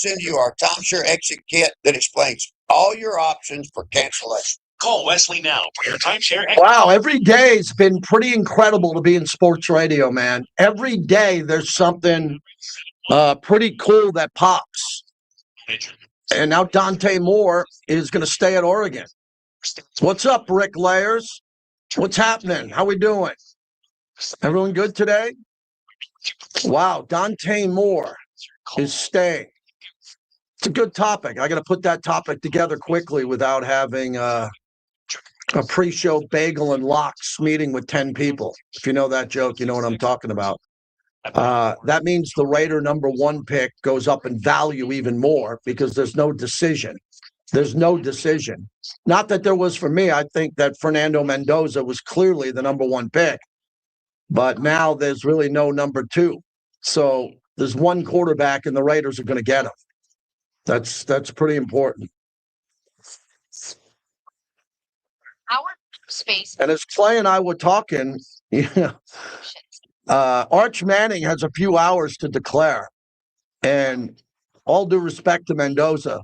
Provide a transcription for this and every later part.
send you our timeshare exit kit that explains all your options for cancellation. Call Wesley now for your timeshare. Wow, every day's been pretty incredible to be in sports radio, man. Every day there's something pretty cool that pops. And now Dante Moore is going to stay at Oregon. What's up, bricklayers? What's happening? How we doing? Everyone good today? Wow, Dante Moore is staying. It's a good topic. I got to put that topic together quickly without having a pre-show bagel and lox meeting with 10 people. If you know that joke, you know what I'm talking about. That means the Raider number 1 pick goes up in value even more because there's no decision. There's no decision. Not that there was for me. I think that Fernando Mendoza was clearly the number 1 pick. But now there's really no number 2. So there's one quarterback and the Raiders are going to get him. That's pretty important. Our space. And as Clay and I were talking, Arch Manning has a few hours to declare. And all due respect to Mendoza,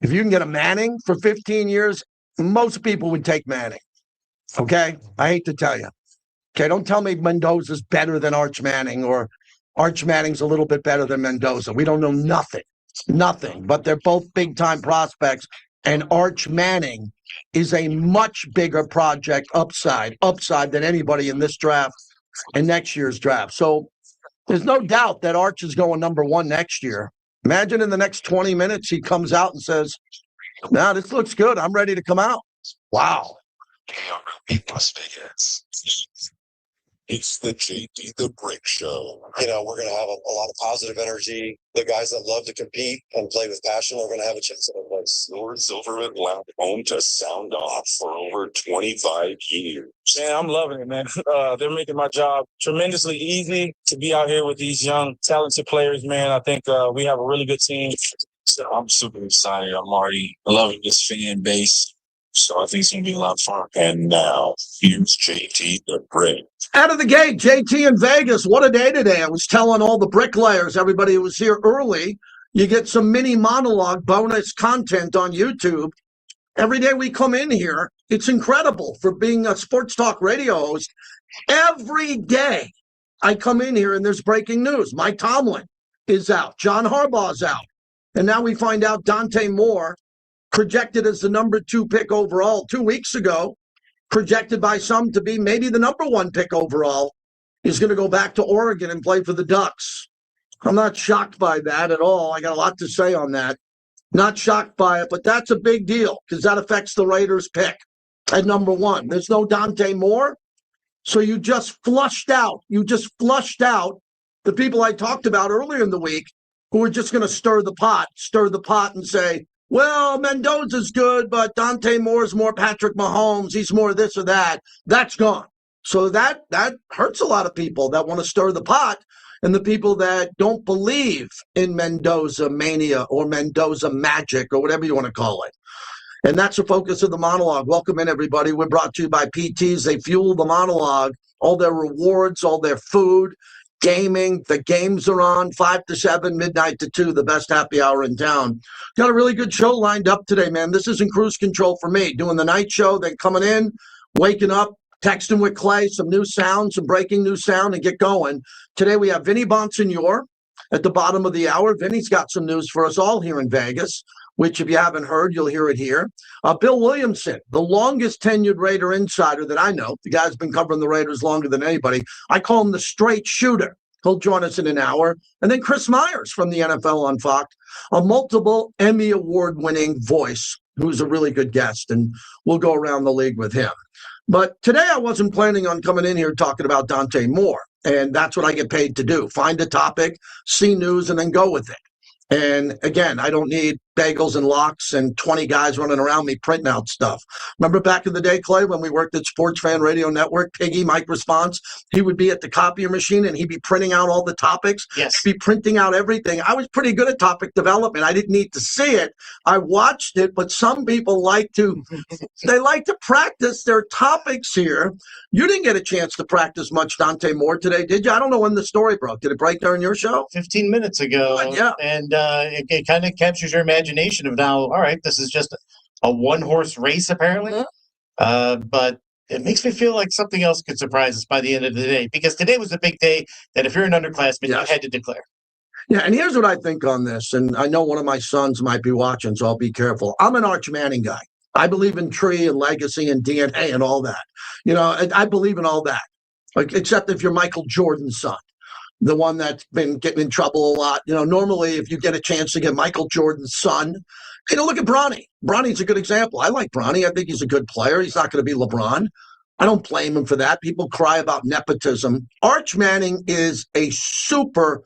if you can get a Manning for 15 years, most people would take Manning. Okay? I hate to tell you. Okay, don't tell me Mendoza's better than Arch Manning or Arch Manning's a little bit better than Mendoza. We don't know nothing. Nothing. But they're both big-time prospects. And Arch Manning is a much bigger project upside than anybody in this draft and next year's draft. So there's no doubt that Arch is going number 1 next year. Imagine in the next 20 minutes he comes out and says, "Now this looks good. I'm ready to come out." Wow. Las Vegas. It's the JT the Brick Show. We're going to have a lot of positive energy. The guys that love to compete and play with passion are going to have a chance at a place. Lord Silverman Lounge, home to Sound Off for over 25 years. Man, I'm loving it, man. They're making my job tremendously easy to be out here with these young, talented players, man. I think we have a really good team. So I'm super excited. I'm already loving this fan base. So I think it's going to be a lot of fun. And now, here's JT the Brick. Out of the gate, JT in Vegas. What a day today. I was telling all the bricklayers, everybody who was here early, you get some mini monologue bonus content on YouTube. Every day we come in here, it's incredible for being a sports talk radio host. Every day I come in here and there's breaking news. Mike Tomlin is out. John Harbaugh's out. And now we find out Dante Moore, projected as the number 2 pick overall 2 weeks ago, projected by some to be maybe the number 1 pick overall, is going to go back to Oregon and play for the Ducks. I'm not shocked by that at all. I got a lot to say on that. Not shocked by it, but that's a big deal because that affects the Raiders' pick at number 1. There's no Dante Moore, so you just flushed out the people I talked about earlier in the week who are just going to stir the pot and say, well, Mendoza's good, but Dante Moore's more Patrick Mahomes. He's more this or that. That's gone. So that hurts a lot of people that want to stir the pot and the people that don't believe in Mendoza mania or Mendoza magic or whatever you want to call it. And that's the focus of the monologue. Welcome in, everybody. We're brought to you by PTs. They fuel the monologue, all their rewards, all their food, gaming. The games are on 5 to 7, midnight to 2, the best happy hour in town. Got a really good show lined up today, man. This isn't cruise control for me. Doing the night show, then coming in, waking up, texting with Clay, some new sound, some breaking new sound, and get going. Today we have Vinny Bonsignore at the bottom of the hour. Vinny's got some news for us all here in Vegas, which if you haven't heard, you'll hear it here. Bill Williamson, the longest tenured Raider insider that I know. The guy's been covering the Raiders longer than anybody. I call him the straight shooter. He'll join us in an hour. And then Chris Myers from the NFL on Fox, a multiple Emmy award-winning voice who's a really good guest, and we'll go around the league with him. But today I wasn't planning on coming in here talking about Dante Moore, and that's what I get paid to do. Find a topic, see news, and then go with it. And again, I don't need bagels and lox and 20 guys running around me printing out stuff. Remember back in the day, Clay, when we worked at Sports Fan Radio Network, Piggy, Mike Response, he would be at the copier machine and he'd be printing out all the topics. Yes. He'd be printing out everything. I was pretty good at topic development. I didn't need to see it. I watched it, but some people like to practice their topics here. You didn't get a chance to practice much Dante Moore today, did you? I don't know when the story broke. Did it break during your show? 15 minutes ago. Yeah. And it kind of captures your imagination of now, all right, this is just a one-horse race, apparently. But it makes me feel like something else could surprise us by the end of the day, because today was a big day that if you're an underclassman, you had to declare. Yeah, and here's what I think on this, and I know one of my sons might be watching, so I'll be careful. I'm an Arch Manning guy. I believe in tree and legacy and DNA and all that. You know, I believe in all that, like, except if you're Michael Jordan's son, the one that's been getting in trouble a lot. You know, normally if you get a chance to get Michael Jordan's son, you know, look at Bronny. Bronny's a good example. I like Bronny. I think he's a good player. He's not going to be LeBron. I don't blame him for that. People cry about nepotism. Arch Manning is a super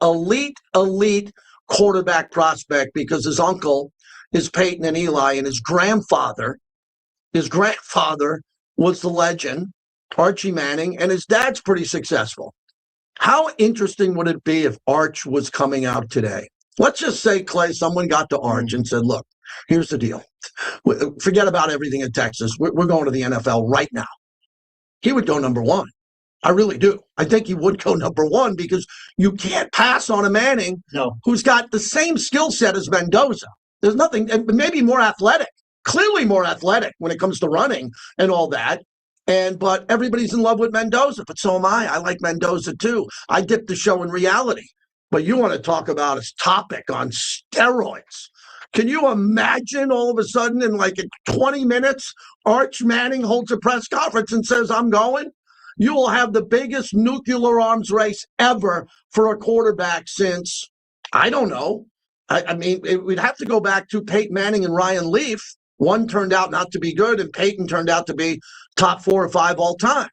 elite quarterback prospect because his uncle is Peyton and Eli, and his grandfather was the legend, Archie Manning, and his dad's pretty successful. How interesting would it be if Arch was coming out today? Let's just say, Clay, someone got to Arch and said, look, here's the deal. Forget about everything in Texas. We're going to the NFL right now. He would go number one. I really do. I think he would go number one because you can't pass on a Manning who's got the same skill set as Mendoza. There's nothing, maybe more athletic, clearly more athletic when it comes to running and all that. But everybody's in love with Mendoza, but so am I. I like Mendoza too. I dip the show in reality. But you want to talk about his topic on steroids. Can you imagine all of a sudden in like 20 minutes, Arch Manning holds a press conference and says, I'm going? You will have the biggest nuclear arms race ever for a quarterback since, I don't know. I mean, we'd have to go back to Peyton Manning and Ryan Leaf. One turned out not to be good, and Peyton turned out to be top 4 or 5 all time.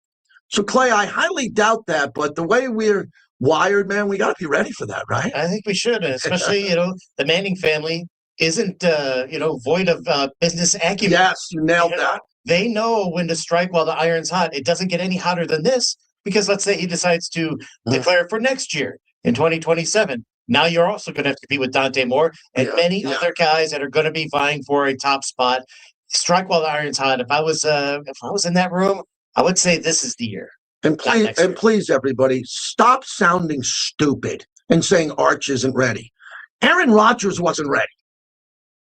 So, Clay, I highly doubt that, but the way we're wired, man, we got to be ready for that, right? I think we should, especially, the Manning family isn't, void of business acumen. Yes, you nailed that. They know when to strike while the iron's hot. It doesn't get any hotter than this, because let's say he decides to declare for next year in 2027. Now you're also going to have to compete with Dante Moore and many other guys that are going to be vying for a top spot. Strike while the iron's hot. If I was in that room, I would say this is the year. And please, everybody, stop sounding stupid and saying Arch isn't ready. Aaron Rodgers wasn't ready.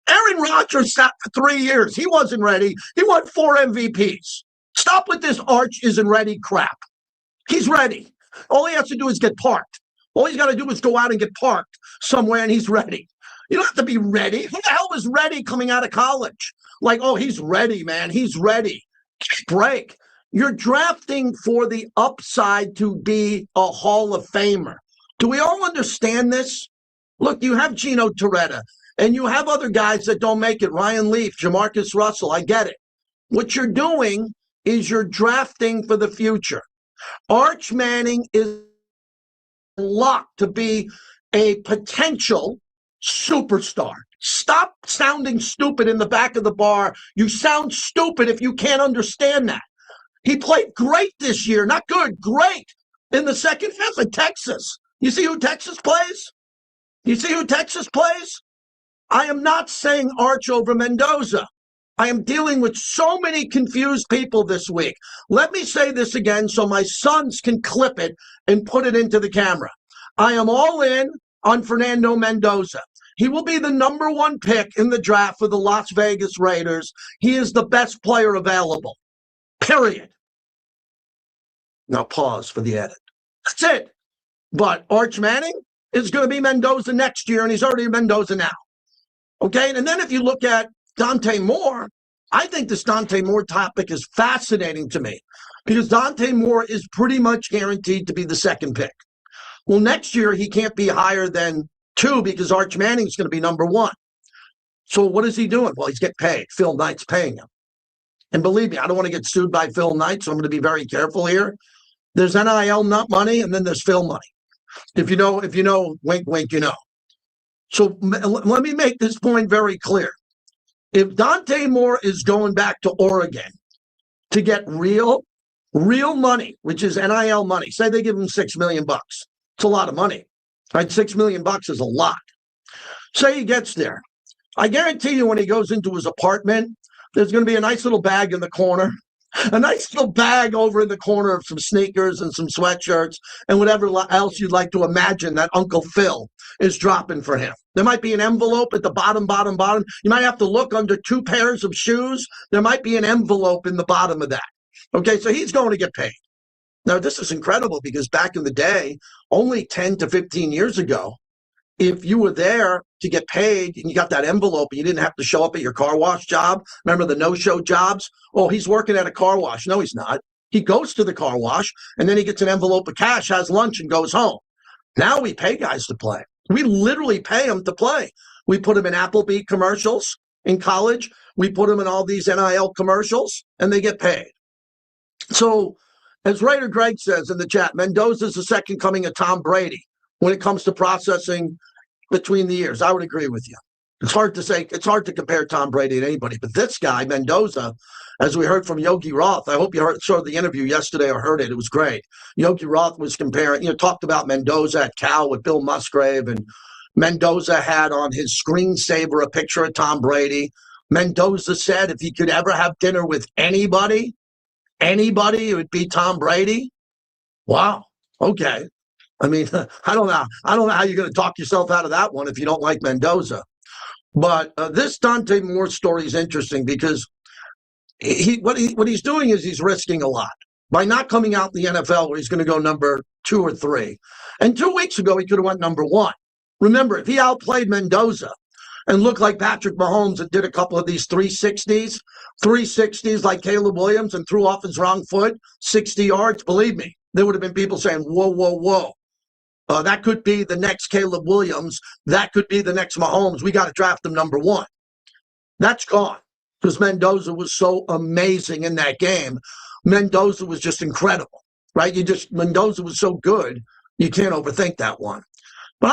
Aaron Rodgers sat for 3 years. He wasn't ready. He won 4 MVPs. Stop with this Arch isn't ready crap. He's ready. All he has to do is get parked. All he's got to do is go out and get parked somewhere, and he's ready. You don't have to be ready. Who the hell was ready coming out of college? Like, oh, he's ready, man. He's ready. Break. You're drafting for the upside to be a Hall of Famer. Do we all understand this? Look, you have Gino Torretta, and you have other guys that don't make it. Ryan Leaf, Jamarcus Russell, I get it. What you're doing is you're drafting for the future. Arch Manning is locked to be a potential superstar. Stop sounding stupid in the back of the bar. You sound stupid if you can't understand that. He played great this year. Not good, great. In the second half of Texas. You see who Texas plays? I am not saying Arch over Mendoza. I am dealing with so many confused people this week. Let me say this again so my sons can clip it and put it into the camera. I am all in on Fernando Mendoza. He will be the number 1 pick in the draft for the Las Vegas Raiders. He is the best player available. Period. Now pause for the edit. That's it. But Arch Manning is going to be Mendoza next year, and he's already Mendoza now. Okay? And then if you look at Dante Moore, I think this Dante Moore topic is fascinating to me because Dante Moore is pretty much guaranteed to be the second pick. Well, next year he can't be higher than 2 because Arch Manning's going to be number 1. So what is he doing? Well, he's getting paid. Phil Knight's paying him. And believe me, I don't want to get sued by Phil Knight, so I'm going to be very careful here. There's NIL not money, and then there's Phil money. If you know, wink, wink, you know. So let me make this point very clear. If Dante Moore is going back to Oregon to get real money, which is NIL money, say they give him $6 million. It's a lot of money. Right? $6 million is a lot. Say he gets there. I guarantee you when he goes into his apartment, there's going to be a nice little bag in the corner, a nice little bag over in the corner of some sneakers and some sweatshirts and whatever else you'd like to imagine that Uncle Phil is dropping for him. There might be an envelope at the bottom. You might have to look under 2 pairs of shoes. There might be an envelope in the bottom of that. Okay, so he's going to get paid. Now, this is incredible because back in the day, only 10 to 15 years ago, if you were there to get paid and you got that envelope and you didn't have to show up at your car wash job, remember the no-show jobs? Oh, he's working at a car wash. No, he's not. He goes to the car wash and then he gets an envelope of cash, has lunch, and goes home. Now we pay guys to play. We literally pay them to play. We put them in Applebee commercials in college. We put them in all these NIL commercials, and they get paid. So, as Raider Greg says in the chat, Mendoza's the second coming of Tom Brady when it comes to processing between the years. I would agree with you. It's hard to compare Tom Brady to anybody, but this guy, Mendoza, as we heard from Yogi Roth, I hope you saw the interview yesterday or heard it. It was great. Yogi Roth was comparing, talked about Mendoza at Cal with Bill Musgrave, and Mendoza had on his screensaver a picture of Tom Brady. Mendoza said if he could ever have dinner with anybody, it would be Tom Brady. Wow. Okay. I mean, I don't know how you're going to talk yourself out of that one if you don't like Mendoza. But this Dante Moore story is interesting because what he's doing is he's risking a lot by not coming out in the NFL where he's going to go number 2 or 3. And 2 weeks ago, he could have went number 1. Remember, if he outplayed Mendoza and looked like Patrick Mahomes and did a couple of these 360s like Caleb Williams and threw off his wrong foot, 60 yards, believe me, there would have been people saying, whoa. That could be the next Caleb Williams. That could be the next Mahomes. We got to draft him number 1. That's gone because Mendoza was so amazing in that game. Mendoza was just incredible, right? Mendoza was so good, you can't overthink that one. But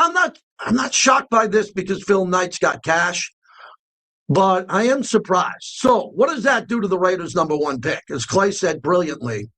I'm not shocked by this because Phil Knight's got cash, but I am surprised. So what does that do to the Raiders' number 1 pick? As Clay said brilliantly,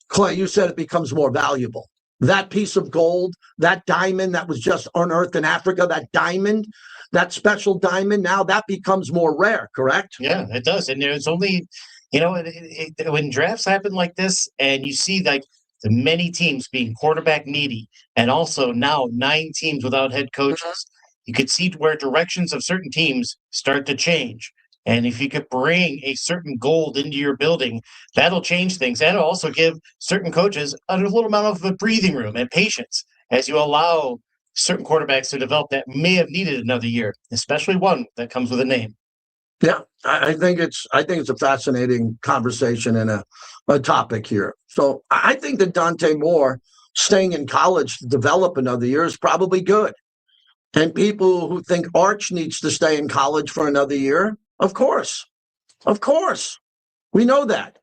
Clay, you said it becomes more valuable. That piece of gold, that diamond that was just unearthed in Africa, that diamond, that special diamond, now that becomes more rare, correct? Yeah, it does. And there's only, when drafts happen like this and you see like the many teams being quarterback needy and also now 9 teams without head coaches, you could see where directions of certain teams start to change. And if you could bring a certain gold into your building, that'll change things. That'll also give certain coaches a little amount of a breathing room and patience as you allow certain quarterbacks to develop that may have needed another year, especially one that comes with a name. Yeah, I think it's a fascinating conversation and a topic here. So I think that Dante Moore staying in college to develop another year is probably good. And people who think Arch needs to stay in college for another year, of course. We know that.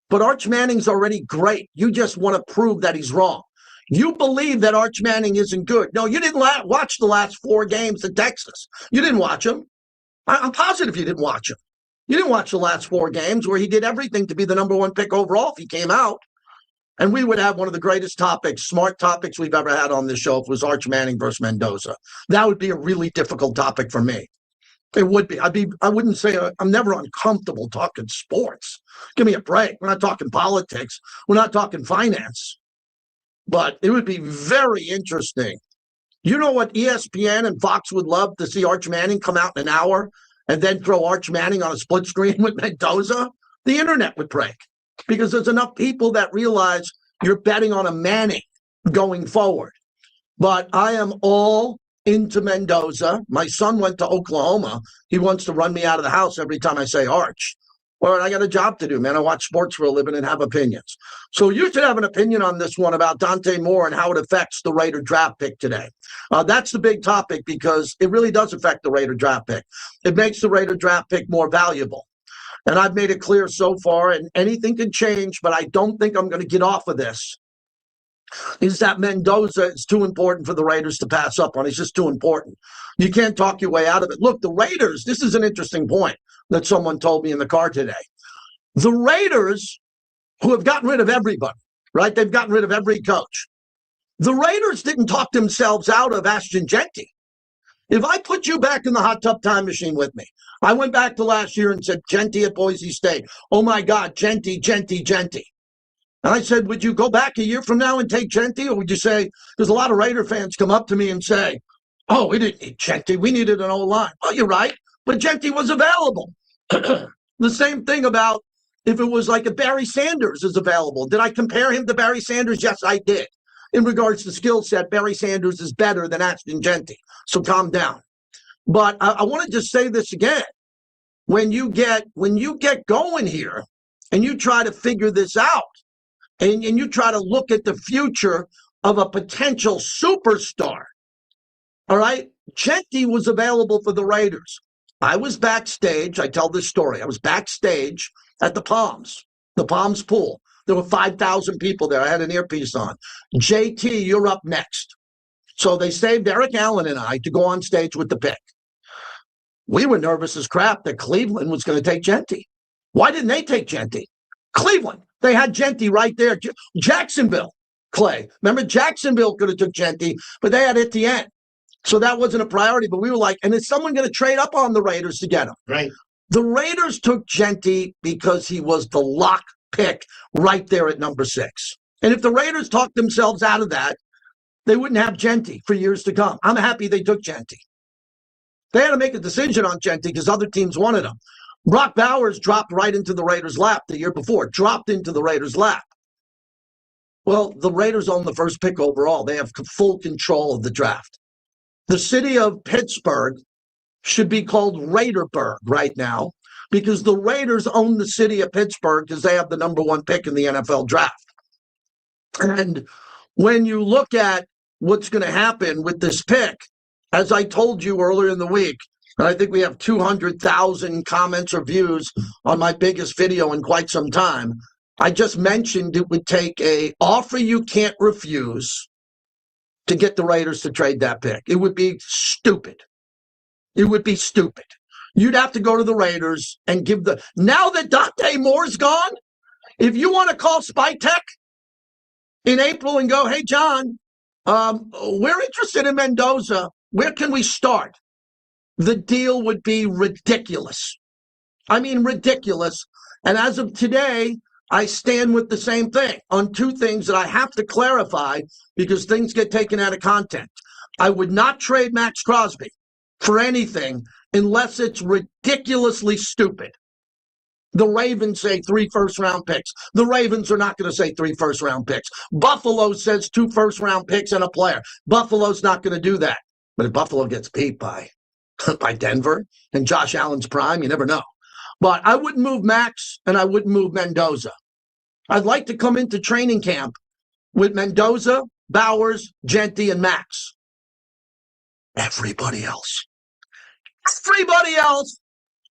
But Arch Manning's already great. You just want to prove that he's wrong. You believe that Arch Manning isn't good. No, you didn't watch the last 4 games in Texas. You didn't watch them. I'm positive you didn't watch them. You didn't watch the last 4 games where he did everything to be the number 1 pick overall if he came out. And we would have one of the greatest topics, smart topics we've ever had on this show if it was Arch Manning versus Mendoza. That would be a really difficult topic for me. It would be. I wouldn't say I'm never uncomfortable talking sports. Give me a break. We're not talking politics. We're not talking finance. But it would be very interesting. You know what ESPN and Fox would love to see Arch Manning come out in an hour and then throw Arch Manning on a split screen with Mendoza? The internet would break because there's enough people that realize you're betting on a Manning going forward. But I am all into Mendoza. My son went to Oklahoma. He wants to run me out of the house every time I say Arch. All right, I got a job to do, man. I watch sports for a living and have opinions. So you should have an opinion on this one about Dante Moore and how it affects the Raider draft pick today. That's the big topic because it really does affect the Raider draft pick. It makes the Raider draft pick more valuable. And I've made it clear so far, and anything can change, but I don't think I'm going to get off of this is that Mendoza is too important for the Raiders to pass up on. He's just too important. You can't talk your way out of it. Look, the Raiders, this is an interesting point that someone told me in the car today. The Raiders, who have gotten rid of everybody, right? They've gotten rid of every coach. The Raiders didn't talk themselves out of Ashton Jeanty. If I put you back in the hot tub time machine with me, I went back to last year and said, Jeanty at Boise State. Oh, my God, Jeanty. And I said, would you go back a year from now and take Jeanty? Or would you say, there's a lot of Raider fans come up to me and say, oh, we didn't need Jeanty. We needed an O-line. Well, you're right. But Jeanty was available. The same thing about if it was like a Barry Sanders is available. Did I compare him to Barry Sanders? Yes, I did. In regards to skill set, Barry Sanders is better than Ashton Jeanty. So calm down. But I want to just say this again. When you get going here and you try to figure this out and you try to look at the future of a potential superstar, all right, Jeanty was available for the Raiders. I was backstage. I tell this story. I was backstage at the Palms pool. There were 5,000 people there. I had an earpiece on. JT, you're up next. So they saved Eric Allen and I to go on stage with the pick. We were nervous as crap that Cleveland was going to take Jeanty. Why didn't they take Jeanty? Cleveland. They had Jeanty right there. Jacksonville, Clay. Remember, Jacksonville could have took Jeanty, but they had Etienne. So that wasn't a priority. But we were like, and is someone going to trade up on the Raiders to get him? Right. The Raiders took Jeanty because he was the lock pick right there at number 6. And if the Raiders talked themselves out of that, they wouldn't have Jeanty for years to come. I'm happy they took Jeanty. They had to make a decision on Jeanty because other teams wanted him. Brock Bowers dropped right into the Raiders' lap the year before, dropped into the Raiders' lap. Well, the Raiders own the first pick overall. They have full control of the draft. The city of Pittsburgh should be called Raiderburg right now because the Raiders own the city of Pittsburgh because they have the number 1 pick in the NFL draft. And when you look at what's going to happen with this pick, as I told you earlier in the week, and I think we have 200,000 comments or views on my biggest video in quite some time, I just mentioned it would take an offer you can't refuse to get the Raiders to trade that pick. It would be stupid. It would be stupid. You'd have to go to the Raiders and give the... Now that Dante Moore's gone, if you want to call Spytech in April and go, hey, John, we're interested in Mendoza. Where can we start? The deal would be ridiculous. I mean, ridiculous. And as of today, I stand with the same thing on 2 things that I have to clarify because things get taken out of context. I would not trade Max Crosby for anything unless it's ridiculously stupid. The Ravens say 3 first-round picks. The Ravens are not going to say 3 first-round picks. Buffalo says 2 first-round picks and a player. Buffalo's not going to do that. But if Buffalo gets beat by Denver and Josh Allen's prime, you never know. But I wouldn't move Max and I wouldn't move Mendoza. I'd like to come into training camp with Mendoza, Bowers, Jeanty, and Max. Everybody else,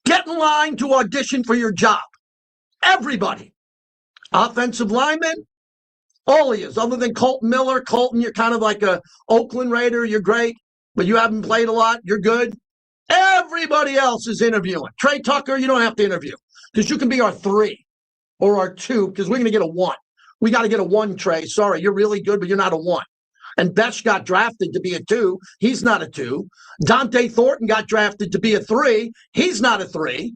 get in line to audition for your job. Everybody. Offensive lineman, all he is, other than Colton Miller. Colton, you're kind of like a Oakland Raider. You're great, but you haven't played a lot. You're good. Everybody else is interviewing. Trey Tucker, you don't have to interview because you can be our 3 or our 2 because we're going to get a 1. We got to get a 1, Trey. Sorry, you're really good, but you're not a 1. And Besh got drafted to be a 2. He's not a 2. Dante Thornton got drafted to be a 3. He's not a 3.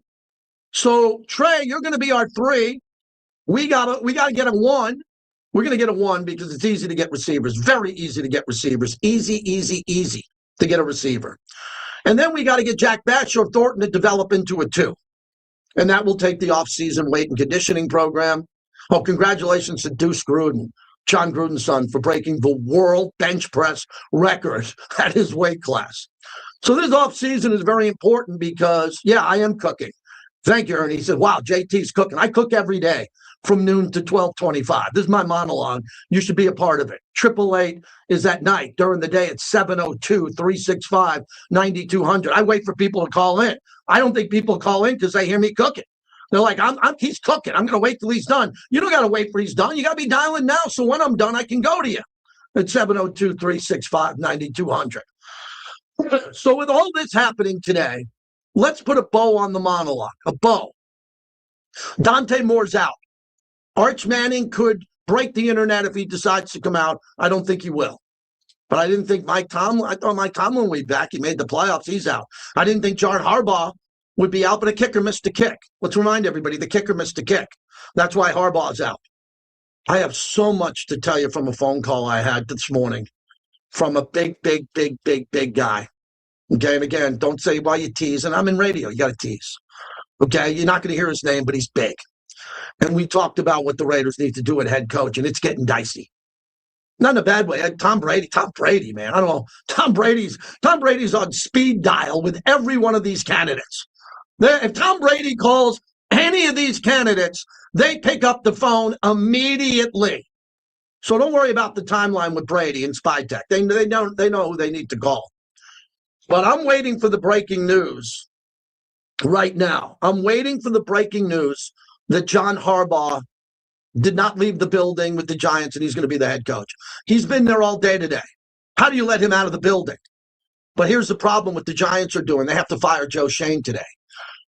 So, Trey, you're going to be our 3. We gotta get a 1. We're going to get a 1 because it's easy to get receivers. Very easy to get receivers. Easy to get a receiver. And then we got to get Jack Batch or Thornton to develop into a 2. And that will take the offseason weight and conditioning program. Oh, congratulations to Deuce Gruden, John Gruden's son, for breaking the world bench press record at his weight class. So this offseason is very important because, yeah, I am cooking. Thank you, Ernie. He said, wow, JT's cooking. I cook every day from noon to 12:25. This is my monologue. You should be a part of it. 888 is at night. During the day, it's 702-365-9200. I wait for people to call in. I don't think people call in because they hear me cooking. They're like, he's cooking. I'm going to wait till he's done. You don't got to wait for he's done. You got to be dialing now so when I'm done, I can go to you. at 702-365-9200. So with all this happening today, let's put a bow on the monologue, a bow. Dante Moore's out. Arch Manning could break the internet if he decides to come out. I don't think he will. But I didn't think I thought Mike Tomlin would be back. He made the playoffs. He's out. I didn't think John Harbaugh would be out, but a kicker missed a kick. Let's remind everybody, the kicker missed a kick. That's why Harbaugh's out. I have so much to tell you from a phone call I had this morning from a big guy. Okay, and again, don't say why you tease. And I'm in radio. You got to tease. Okay, you're not going to hear his name, but he's big. And we talked about what the Raiders need to do at head coach, and it's getting dicey. Not in a bad way. Tom Brady, man. I don't know. Tom Brady's on speed dial with every one of these candidates. If Tom Brady calls any of these candidates, they pick up the phone immediately. So don't worry about the timeline with Brady and Spytech. They know who they need to call. But I'm waiting for the breaking news right now. I'm waiting for the breaking news that John Harbaugh did not leave the building with the Giants and he's going to be the head coach. He's been there all day today. How do you let him out of the building? But here's the problem what the Giants are doing. They have to fire Joe Shane today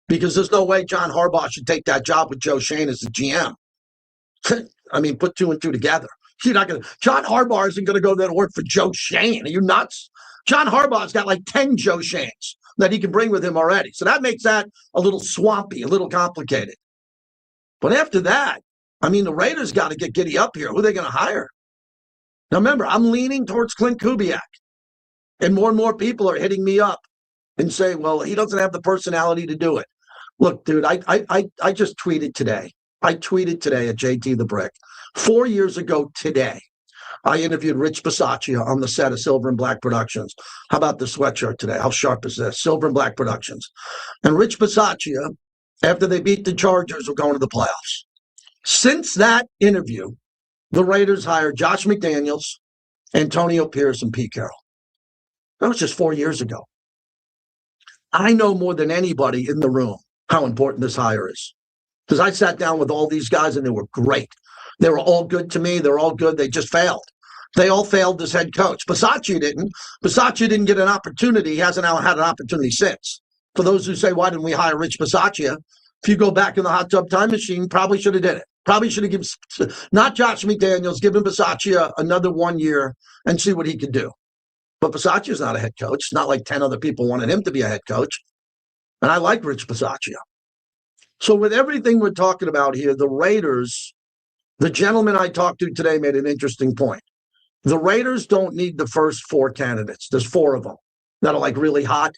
because there's no way John Harbaugh should take that job with Joe Shane as the GM. I mean, put two and two together. You're not going to. John Harbaugh isn't going to go there to work for Joe Shane. Are you nuts? John Harbaugh's got like 10 Joe Shanes that he can bring with him already. So that makes that a little swampy, a little complicated. But after that, I mean, the Raiders got to get giddy up here. Who are they going to hire? Now, remember, I'm leaning towards Clint Kubiak. And more people are hitting me up and saying, well, he doesn't have the personality to do it. Look, dude, I just tweeted today. I tweeted today at JT the Brick. 4 years ago today, I interviewed Rich Bisaccia on the set of Silver and Black Productions. How about the sweatshirt today? How sharp is this? Silver and Black Productions. And Rich Bisaccia, after they beat the Chargers, were going to the playoffs. Since that interview, the Raiders hired Josh McDaniels, Antonio Pierce, and Pete Carroll. That was just 4 years ago. I know more than anybody in the room how important this hire is. Because I sat down with all these guys and they were great. They were all good to me. They're all good. They just failed. They all failed as head coach. Bisaccia didn't. Bisaccia didn't get an opportunity. He hasn't had an opportunity since. For those who say, why didn't we hire Rich Bisaccia? If you go back in the hot tub time machine, probably should have did it. Probably should have given, not Josh McDaniels, given Bisaccia another 1 year and see what he could do. But Bisaccia's not a head coach. It's not like 10 other people wanted him to be a head coach. And I like Rich Bisaccia. So with everything we're talking about here, the Raiders, the gentleman I talked to today made an interesting point. The Raiders don't need the first four candidates. There's four of them that are like really hot.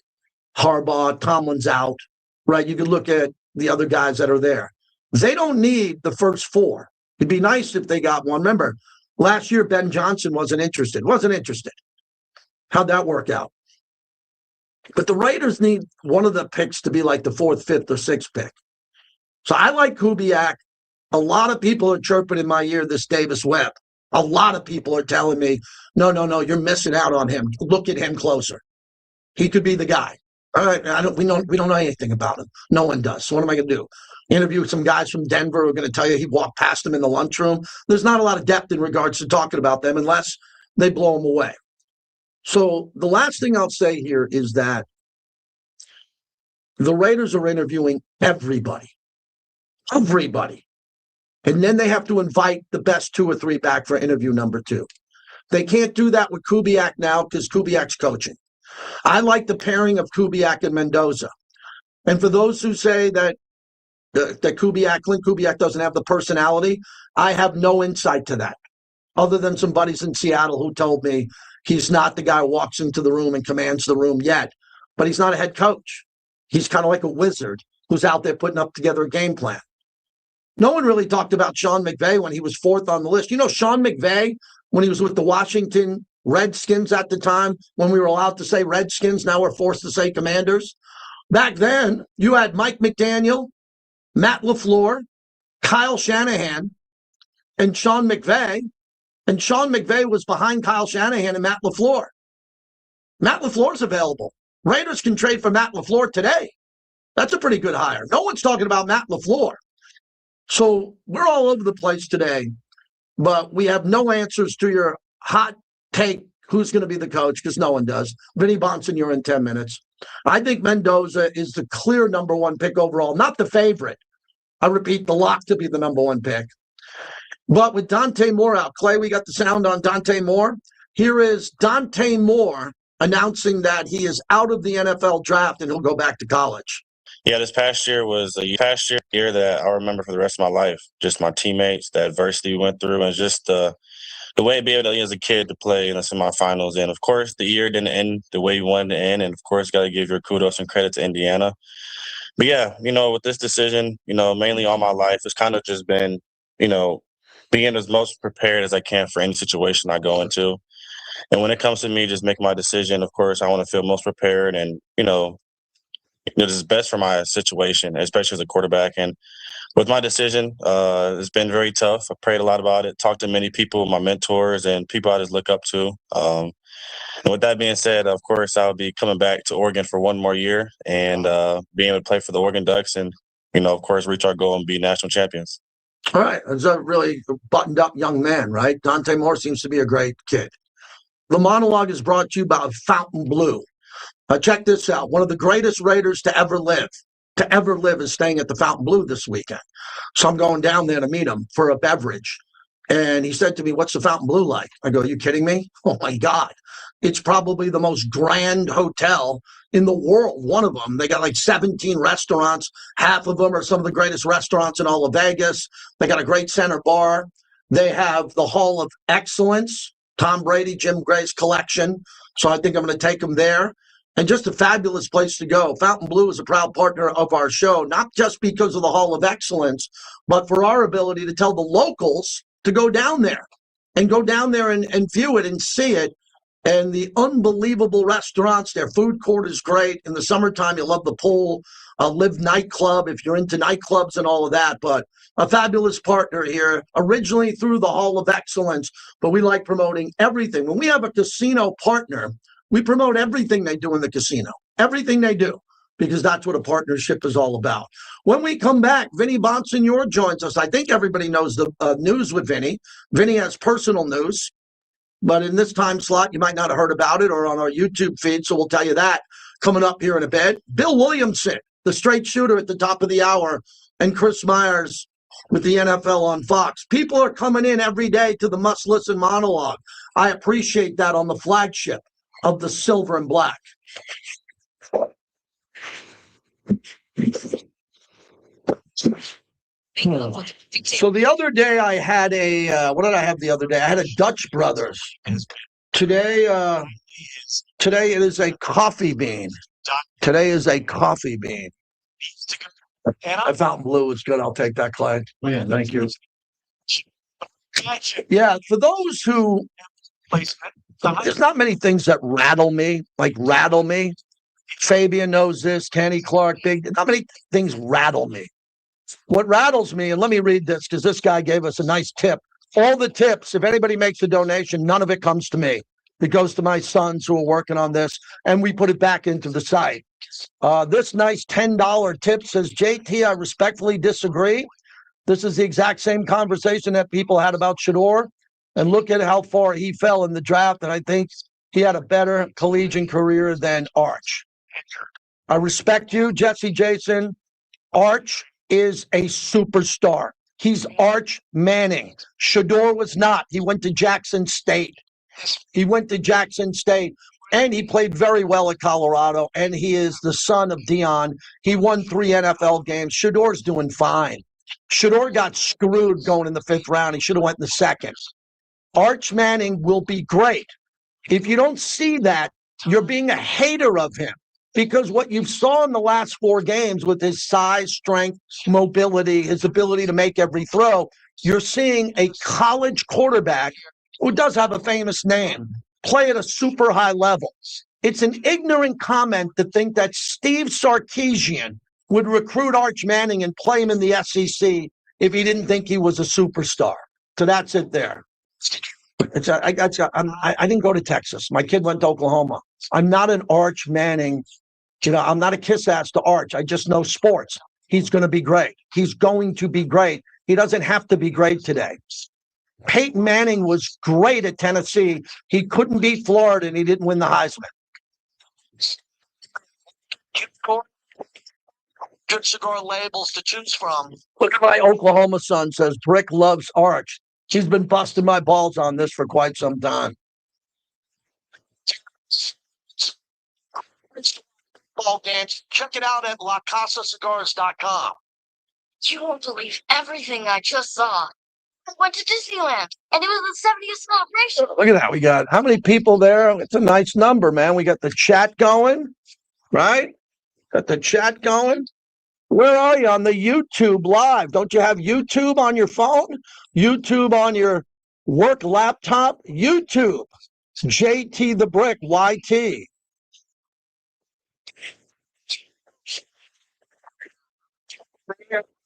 Harbaugh, Tomlin's out, right? You could look at the other guys that are there. They don't need the first four. It'd be nice if they got one. Remember, last year, Ben Johnson wasn't interested. How'd that work out? But the Raiders need one of the picks to be like the fourth, fifth, or sixth pick. So I like Kubiak. A lot of people are chirping in my ear this Davis Webb. A lot of people are telling me, no, you're missing out on him. Look at him closer. He could be the guy. All right, we don't know anything about him. No one does. So what am I going to do? Interview some guys from Denver who are going to tell you he walked past them in the lunchroom. There's not a lot of depth in regards to talking about them unless they blow them away. So the last thing I'll say here is that the Raiders are interviewing everybody. And then they have to invite the best two or three back for interview number two. They can't do that with Kubiak now because Kubiak's coaching. I like the pairing of Kubiak and Mendoza. And for those who say that Clint Kubiak doesn't have the personality, I have no insight to that, other than some buddies in Seattle who told me he's not the guy who walks into the room and commands the room yet, but he's not a head coach. He's kind of like a wizard who's out there putting up together a game plan. No one really talked about Sean McVay when he was fourth on the list. You know, Sean McVay, when he was with the Washington Redskins at the time, when we were allowed to say Redskins, now we're forced to say Commanders. Back then, you had Mike McDaniel, Matt LaFleur, Kyle Shanahan, and Sean McVay. And Sean McVay was behind Kyle Shanahan and Matt LaFleur. Matt LaFleur's available. Raiders can trade for Matt LaFleur today. That's a pretty good hire. No one's talking about Matt LaFleur. So we're all over the place today, but we have no answers to your hot take who's going to be the coach because no one does. Vinny Bonsignore in 10 minutes. I think Mendoza is the clear number one pick overall, not the favorite. I repeat, the lock to be the number one pick. But with Dante Moore out, Clay, we got the sound on Dante Moore. Here is Dante Moore announcing that he is out of the NFL draft and he'll go back to college. Yeah, this past year was a year that I remember for the rest of my life. Just my teammates, the adversity we went through, and just the way to be able to, as a kid, to play in the semifinals. And, of course, the year didn't end the way you wanted to end. And, of course, got to give your kudos and credit to Indiana. But, yeah, with this decision, mainly all my life, it's kind of just been, being as most prepared as I can for any situation I go into. And when it comes to me just making my decision, of course, I want to feel most prepared and, this is best for my situation, especially as a quarterback. And with my decision, it's been very tough. I prayed a lot about it, talked to many people, my mentors, and people I just look up to. And with that being said, of course, I'll be coming back to Oregon for one more year and being able to play for the Oregon Ducks and, of course, reach our goal and be national champions. All right. It's a really buttoned up young man, right? Dante Moore seems to be a great kid. The monologue is brought to you by Fountain Blue. Check this out. One of the greatest Raiders to ever live is staying at the Fountain Blue this weekend. So I'm going down there to meet him for a beverage. And he said to me, "What's the Fountain Blue like?" I go, "Are you kidding me? Oh, my God. It's probably the most grand hotel in the world, one of them. They got like 17 restaurants. Half of them are some of the greatest restaurants in all of Vegas. They got a great center bar. They have the Hall of Excellence, Tom Brady, Jim Gray's collection. So I think I'm going to take them there. And just a fabulous place to go. Fountain Blue is a proud partner of our show, not just because of the Hall of Excellence, but for our ability to tell the locals to go down there and view it and see it. And the unbelievable restaurants, their food court is great. In the summertime, you love the pool, Live nightclub if you're into nightclubs and all of that. But a fabulous partner here, originally through the Hall of Excellence, but we like promoting everything. When we have a casino partner, we promote everything they do in the casino, everything they do, because that's what a partnership is all about. When we come back, Vinny Bonsignore joins us. I think everybody knows the news with Vinny. Vinny has personal news, but in this time slot, you might not have heard about it or on our YouTube feed, so we'll tell you that coming up here in a bit. Bill Williamson, the straight shooter at the top of the hour, and Chris Myers with the NFL on Fox. People are coming in every day to the must-listen monologue. I appreciate that on the flagship of the Silver and Black. So the other day I had what did I have the other day? I had a Dutch Brothers. Today it is a coffee bean. Today is a coffee bean. I found blue is good. I'll take that, Clay. Oh, yeah, Thank you. Yeah, for those who, there's not many things that rattle me. Fabian knows this, Kenny Clark, not many things rattle me. What rattles me, and let me read this because this guy gave us a nice tip. All the tips, if anybody makes a donation, none of it comes to me. It goes to my sons who are working on this, and we put it back into the site. This nice $10 tip says, JT, I respectfully disagree. This is the exact same conversation that people had about Shador, and look at how far he fell in the draft, and I think he had a better collegiate career than Arch. I respect you, Jesse Jason. Arch is a superstar. He's Arch Manning. Shador was not. He went to Jackson State. And he played very well at Colorado, and he is the son of Dion. He won 3 NFL games. Shador's doing fine. Shador got screwed going in the 5th round. He should have went in the 2nd. Arch Manning will be great. If you don't see that, you're being a hater of him, because what you saw in the last 4 games with his size, strength, mobility, his ability to make every throw, you're seeing a college quarterback who does have a famous name play at a super high level. It's an ignorant comment to think that Steve Sarkisian would recruit Arch Manning and play him in the SEC if he didn't think he was a superstar. So that's it there. I didn't go to Texas. My kid went to Oklahoma. I'm not an Arch Manning. I'm not a kiss ass to Arch. I just know sports. He's going to be great. He doesn't have to be great today. Peyton Manning was great at Tennessee. He couldn't beat Florida, and he didn't win the Heisman. Good cigar labels to choose from. Look at my Oklahoma son says Brick loves Arch. He's been busting my balls on this for quite some time. Ball games. Check it out at lacasacigars.com. You won't believe everything I just saw. I went to Disneyland, and it was the 70th celebration. Look at that. We got how many people there? It's a nice number, man. We got the chat going, right? Got the chat going. Where are you on the YouTube live? Don't you have YouTube on your phone? YouTube on your work laptop? YouTube. JT the Brick, YT.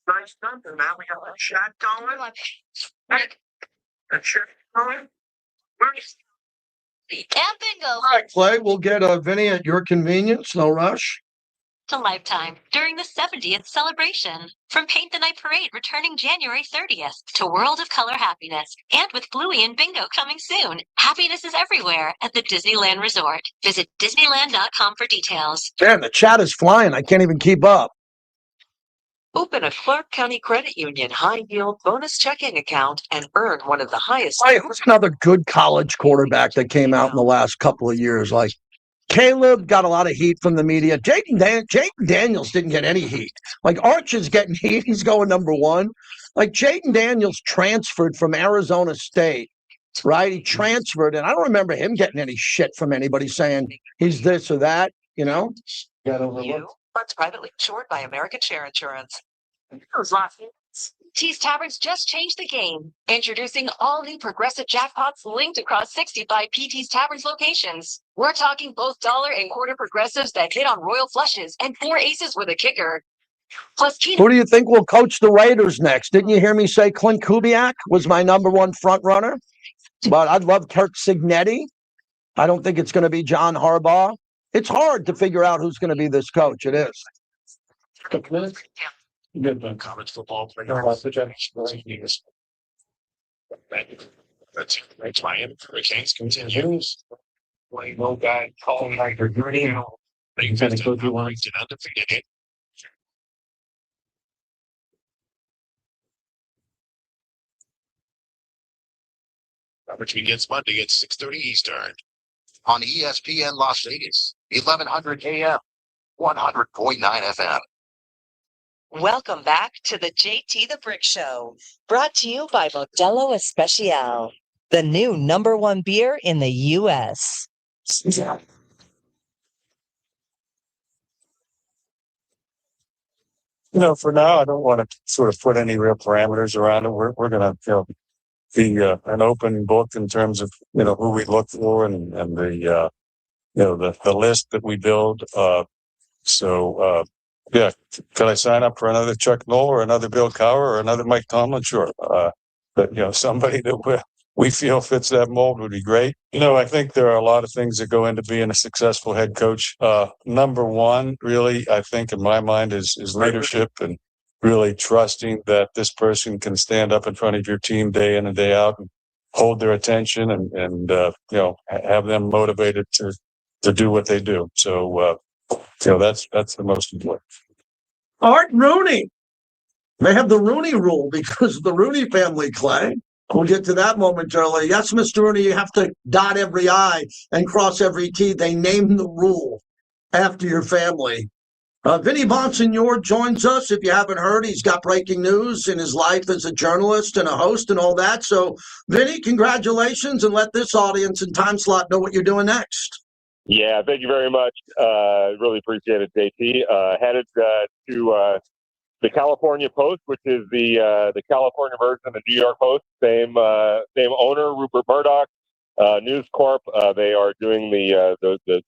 Nice number, man. We got the chat going. The chat going. And bingo. All right, Clay, we'll get Vinny at your convenience. No rush. To Lifetime during the 70th celebration. From Paint the Night Parade returning January 30th to World of Color Happiness. And with Bluey and Bingo coming soon. Happiness is everywhere at the Disneyland Resort. Visit Disneyland.com for details. Man, the chat is flying. I can't even keep up. Open a Clark County Credit Union high-yield bonus checking account and earn one of the highest. Hey, who's another good college quarterback that came out in the last couple of years? Like Caleb got a lot of heat from the media. Jayden Daniels didn't get any heat. Like Arch is getting heat. He's going number one. Like Jayden Daniels transferred from Arizona State, right? He transferred, and I don't remember him getting any shit from anybody saying he's this or that, you know? Funds privately insured by American Share Insurance. T's Taverns just changed the game. Introducing all new progressive jackpots linked across 65 PT's Taverns locations. We're talking both dollar and quarter progressives that hit on royal flushes and 4 aces with a kicker. Plus, Who do you think will coach the Raiders next? Didn't you hear me say Clint Kubiak was my number one front runner? But I'd love Kirk Cignetti. I don't think it's going to be John Harbaugh. It's hard to figure out who's going to be this coach. It is. Good college football player. That's Miami Hurricanes continues. No guy calling like they're dirty. They can go through one undefeated. Which begins Monday at 6:30 Eastern on ESPN Las Vegas, 1100 AM, 100.9 FM. Welcome back to the JT the Brick Show, brought to you by Modelo Especial, the new #1 beer in the U.S. For now, I don't want to sort of put any real parameters around it. We're going to, be an open book in terms of, who we look for and the, the list that we build. Yeah, could I sign up for another Chuck Noll or another Bill Cowher or another Mike Tomlin? Sure. But, somebody that we feel fits that mold would be great. I think there are a lot of things that go into being a successful head coach. Number one, really, I think in my mind is leadership and really trusting that this person can stand up in front of your team day in and day out and hold their attention and have them motivated to do what they do. So, that's the most important. Art Rooney. They have the Rooney rule because of the Rooney family, Clay. We'll get to that momentarily. Yes, Mr. Rooney, you have to dot every I and cross every T. They named the rule after your family. Vinny Bonsignore joins us. If you haven't heard, he's got breaking news in his life as a journalist and a host and all that. So, Vinny, congratulations, and let this audience and time slot know what you're doing next. Yeah, thank you very much. Really appreciate it, JT. Headed to the California Post, which is the California version of the New York Post. Same owner, Rupert Murdoch, News Corp. They are doing the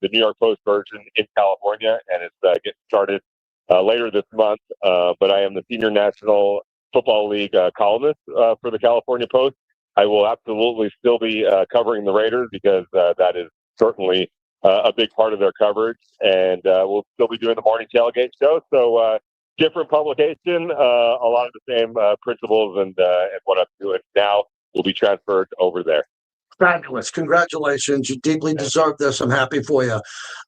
New York Post version in California, and it's getting started later this month. But I am the senior National Football League columnist for the California Post. I will absolutely still be covering the Raiders because that is certainly a big part of their coverage, and we'll still be doing the morning tailgate show. So different publication, a lot of the same principles and what I'm doing now. will be transferred over there. Fabulous. Congratulations. You deeply deserve this. I'm happy for you.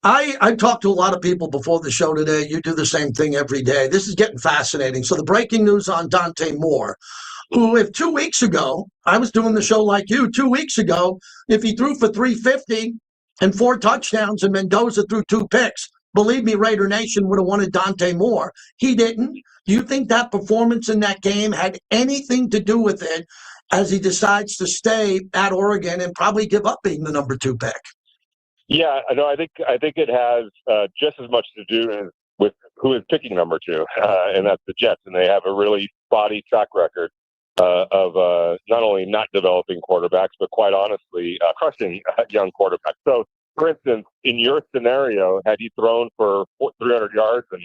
I talked to a lot of people before the show today. You do the same thing every day. This is getting fascinating. So the breaking news on Dante Moore, who, if 2 weeks ago, I was doing the show like you, 2 weeks ago, if he threw for 350 and 4 touchdowns and Mendoza threw 2 picks, believe me, Raider Nation would have wanted Dante Moore. He didn't. Do you think that performance in that game had anything to do with it as he decides to stay at Oregon and probably give up being the number 2 pick? Yeah, no, I think it has just as much to do with who is picking number 2, and that's the Jets, and they have a really spotty track record of not only not developing quarterbacks, but quite honestly, crushing young quarterbacks. So, for instance, in your scenario, had he thrown for 300 yards and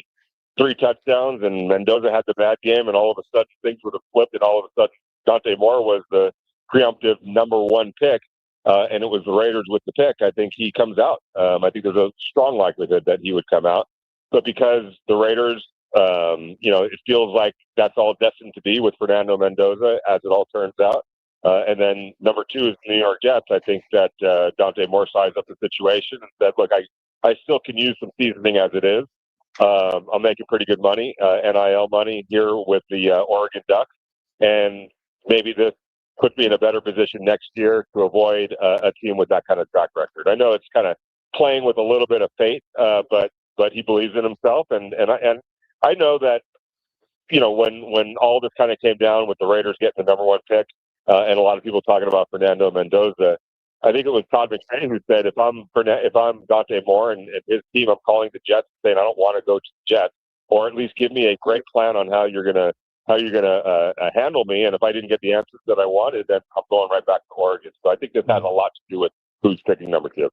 3 touchdowns, and Mendoza had the bad game, and all of a sudden things would have flipped, and all of a sudden Dante Moore was the preemptive number 1 pick, and it was the Raiders with the pick, I think he comes out. I think there's a strong likelihood that he would come out. But because the Raiders, it feels like that's all destined to be with Fernando Mendoza, as it all turns out. And then number 2 is the New York Jets. I think that Dante Moore sized up the situation and said, look, I still can use some seasoning as it is. I'm making pretty good money, NIL money here with the Oregon Ducks. And maybe this puts me in a better position next year to avoid a team with that kind of track record. I know it's kind of playing with a little bit of fate, but he believes in himself, and I know that when all this kind of came down with the Raiders getting the number 1 pick, and a lot of people talking about Fernando Mendoza, I think it was Todd McShay who said, if I'm Dante Moore and his team, I'm calling the Jets saying I don't want to go to the Jets, or at least give me a great plan on how you're gonna handle me. And if I didn't get the answers that I wanted, then I'm going right back to Oregon. So I think this has a lot to do with who's picking number 2.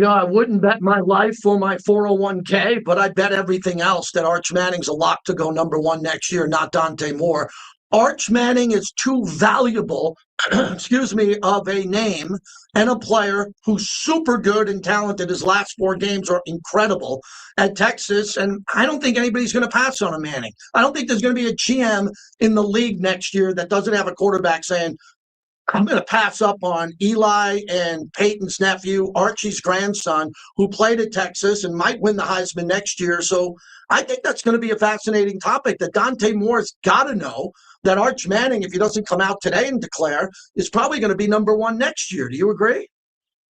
I wouldn't bet my life for my 401k, but I bet everything else that Arch Manning's a lock to go number 1 next year, not Dante Moore. Arch Manning is too valuable, of a name and a player who's super good and talented. His last 4 games are incredible at Texas, and I don't think anybody's going to pass on a Manning. I don't think there's going to be a GM in the league next year that doesn't have a quarterback saying, I'm going to pass up on Eli and Peyton's nephew, Archie's grandson, who played at Texas and might win the Heisman next year. So I think that's going to be a fascinating topic that Dante Moore's got to know that Arch Manning, if he doesn't come out today and declare, is probably going to be number 1 next year. Do you agree?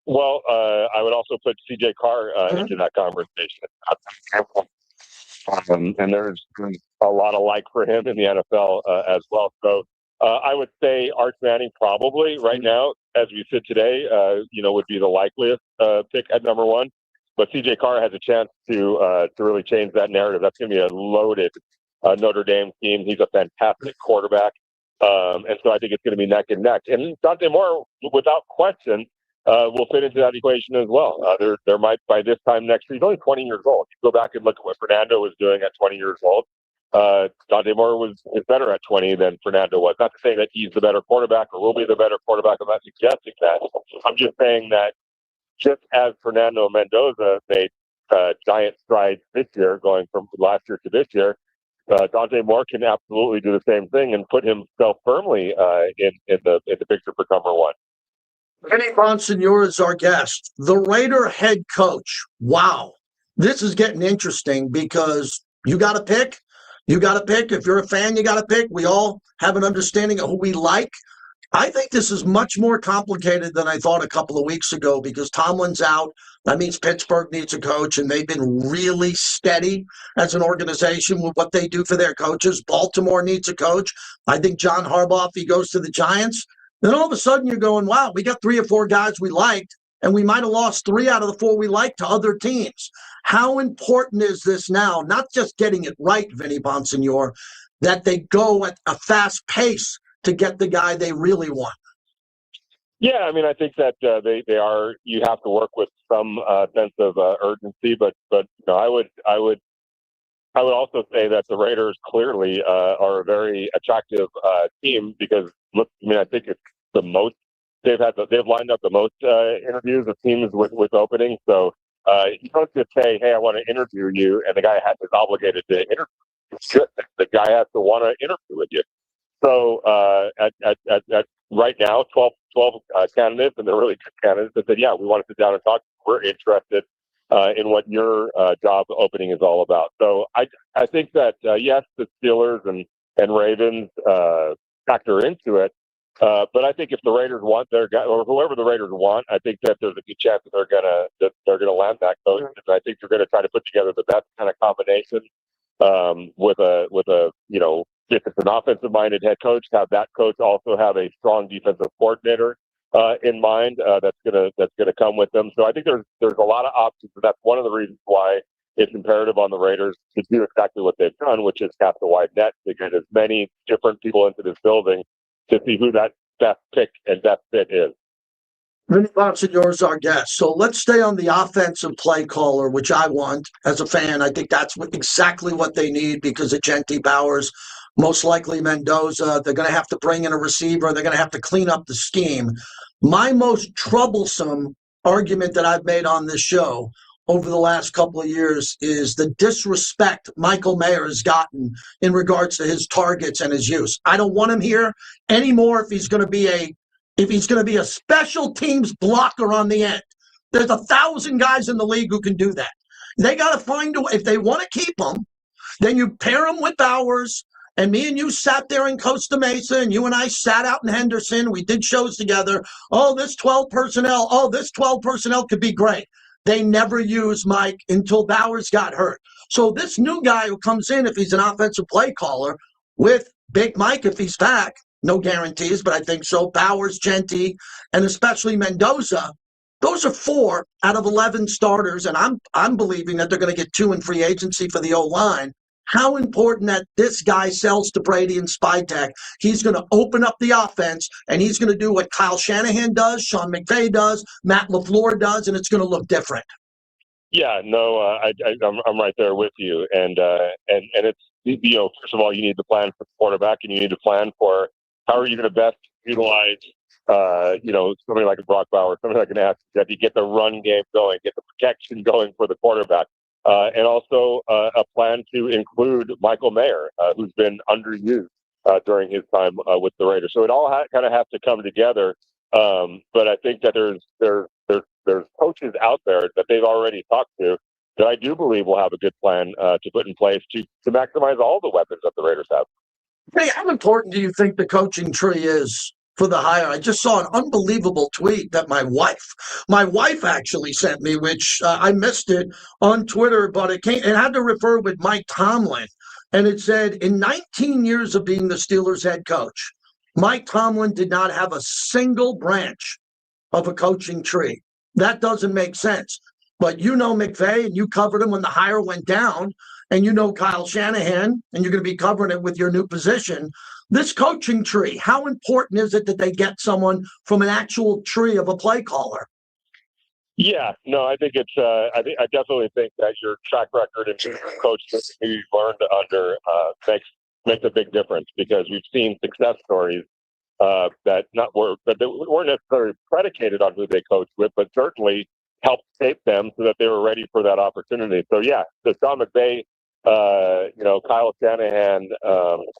Well, I would also put C.J. Carr into that conversation. And there's a lot of like for him in the NFL as well. So I would say Arch Manning probably right now, as we sit today, would be the likeliest pick at number 1. But C.J. Carr has a chance to really change that narrative. That's going to be a loaded Notre Dame team. He's a fantastic quarterback. And so I think it's going to be neck and neck. And Dante Moore, without question, will fit into that equation as well. There might, by this time next year, he's only 20 years old. You go back and look at what Fernando was doing at 20 years old. Dante Moore is better at 20 than Fernando was. Not to say that he's the better quarterback or will be the better quarterback. I'm not suggesting that. I'm just saying that just as Fernando Mendoza made giant strides this year, going from last year to this year, Dante Moore can absolutely do the same thing and put himself firmly in the picture for number 1. Vinny Bonsignore is our guest, the Raider head coach. Wow. This is getting interesting because you got to pick. You got to pick. If you're a fan, you got to pick. We all have an understanding of who we like. I think this is much more complicated than I thought a couple of weeks ago because Tomlin's out. That means Pittsburgh needs a coach, and they've been really steady as an organization with what they do for their coaches. Baltimore needs a coach. I think John Harbaugh, if he goes to the Giants, then all of a sudden you're going, wow, we got 3 or 4 guys we liked, and we might have lost 3 out of the 4 we liked to other teams. How important is this now? Not just getting it right, Vinny Bonsignore, that they go at a fast pace to get the guy they really want. Yeah, I mean, I think that they are. You have to work with some sense of urgency, but I would also say that the Raiders clearly are a very attractive team because look, I mean, I think it's the most they've lined up the most interviews of teams with openings. So you don't just say, "Hey, I want to interview you," and the guy is obligated to interview. The guy has to want to interview with you. So at right now 12 candidates, and they're really good candidates, that said, yeah, we want to sit down and talk. We're interested in what your job opening is all about. So I think that, yes, the Steelers and Ravens factor into it. But I think if the Raiders want their guy, or whoever the Raiders want, I think that there's a good chance that they're gonna land that coach. And I think they're gonna try to put together the best kind of combination with a if it's an offensive minded head coach, have that coach also have a strong defensive coordinator in mind that's gonna come with them. So I think there's a lot of options, and that's one of the reasons why it's imperative on the Raiders to do exactly what they've done, which is cast a wide net to get as many different people into this building to see who that best pick and best fit is. Vinny Bonsignore is our guest. So let's stay on the offensive play caller, which I want as a fan. I think that's exactly what they need because of Genty Bowers, most likely Mendoza. They're going to have to bring in a receiver. They're going to have to clean up the scheme. My most troublesome argument that I've made on this show over the last couple of years is the disrespect Michael Mayer has gotten in regards to his targets and his use. I don't want him here anymore if he's going to be a special teams blocker on the end. There's 1,000 guys in the league who can do that. They got to find a way. If they want to keep him, then you pair him with Bowers. And me and you sat there in Costa Mesa, and you and I sat out in Henderson. We did shows together. Oh, this 12 personnel. Oh, this 12 personnel could be great. They never used Mike until Bowers got hurt. So this new guy who comes in, if he's an offensive play caller, with Big Mike, if he's back, no guarantees, but I think so, Bowers, Genty, and especially Mendoza, those are 4 out of 11 starters, and I'm believing that they're going to get 2 in free agency for the O-line. How important that this guy sells to Brady and Spytek. He's going to open up the offense, and he's going to do what Kyle Shanahan does, Sean McVay does, Matt LaFleur does, and it's going to look different. Yeah, no, I'm right there with you, and it's first of all, you need to plan for the quarterback, and you need to plan for how are you going to best utilize somebody like a Brock Bowers, somebody like an Ashton Jeffy, get the run game going, get the protection going for the quarterback. And also a plan to include Michael Mayer, who's been underused during his time with the Raiders. So it all kind of has to come together. But I think that there's coaches out there that they've already talked to that I do believe will have a good plan to put in place to maximize all the weapons that the Raiders have. Hey, how important do you think the coaching tree is for the hire? I just saw an unbelievable tweet that my wife actually sent me, which I missed it on Twitter, but it had to refer with Mike Tomlin. And it said, in 19 years of being the Steelers head coach, Mike Tomlin did not have a single branch of a coaching tree. That doesn't make sense. But you know McVay, and you covered him when the hire went down, and you know Kyle Shanahan, and you're going to be covering it with your new position. This coaching tree, how important is it that they get someone from an actual tree of a play caller? Yeah, no, I think it's. I definitely think that your track record and coach that you learned under makes a big difference, because we've seen success stories that weren't necessarily predicated on who they coached with, but certainly helped shape them so that they were ready for that opportunity. So yeah, the Sean McVay, Kyle Shanahan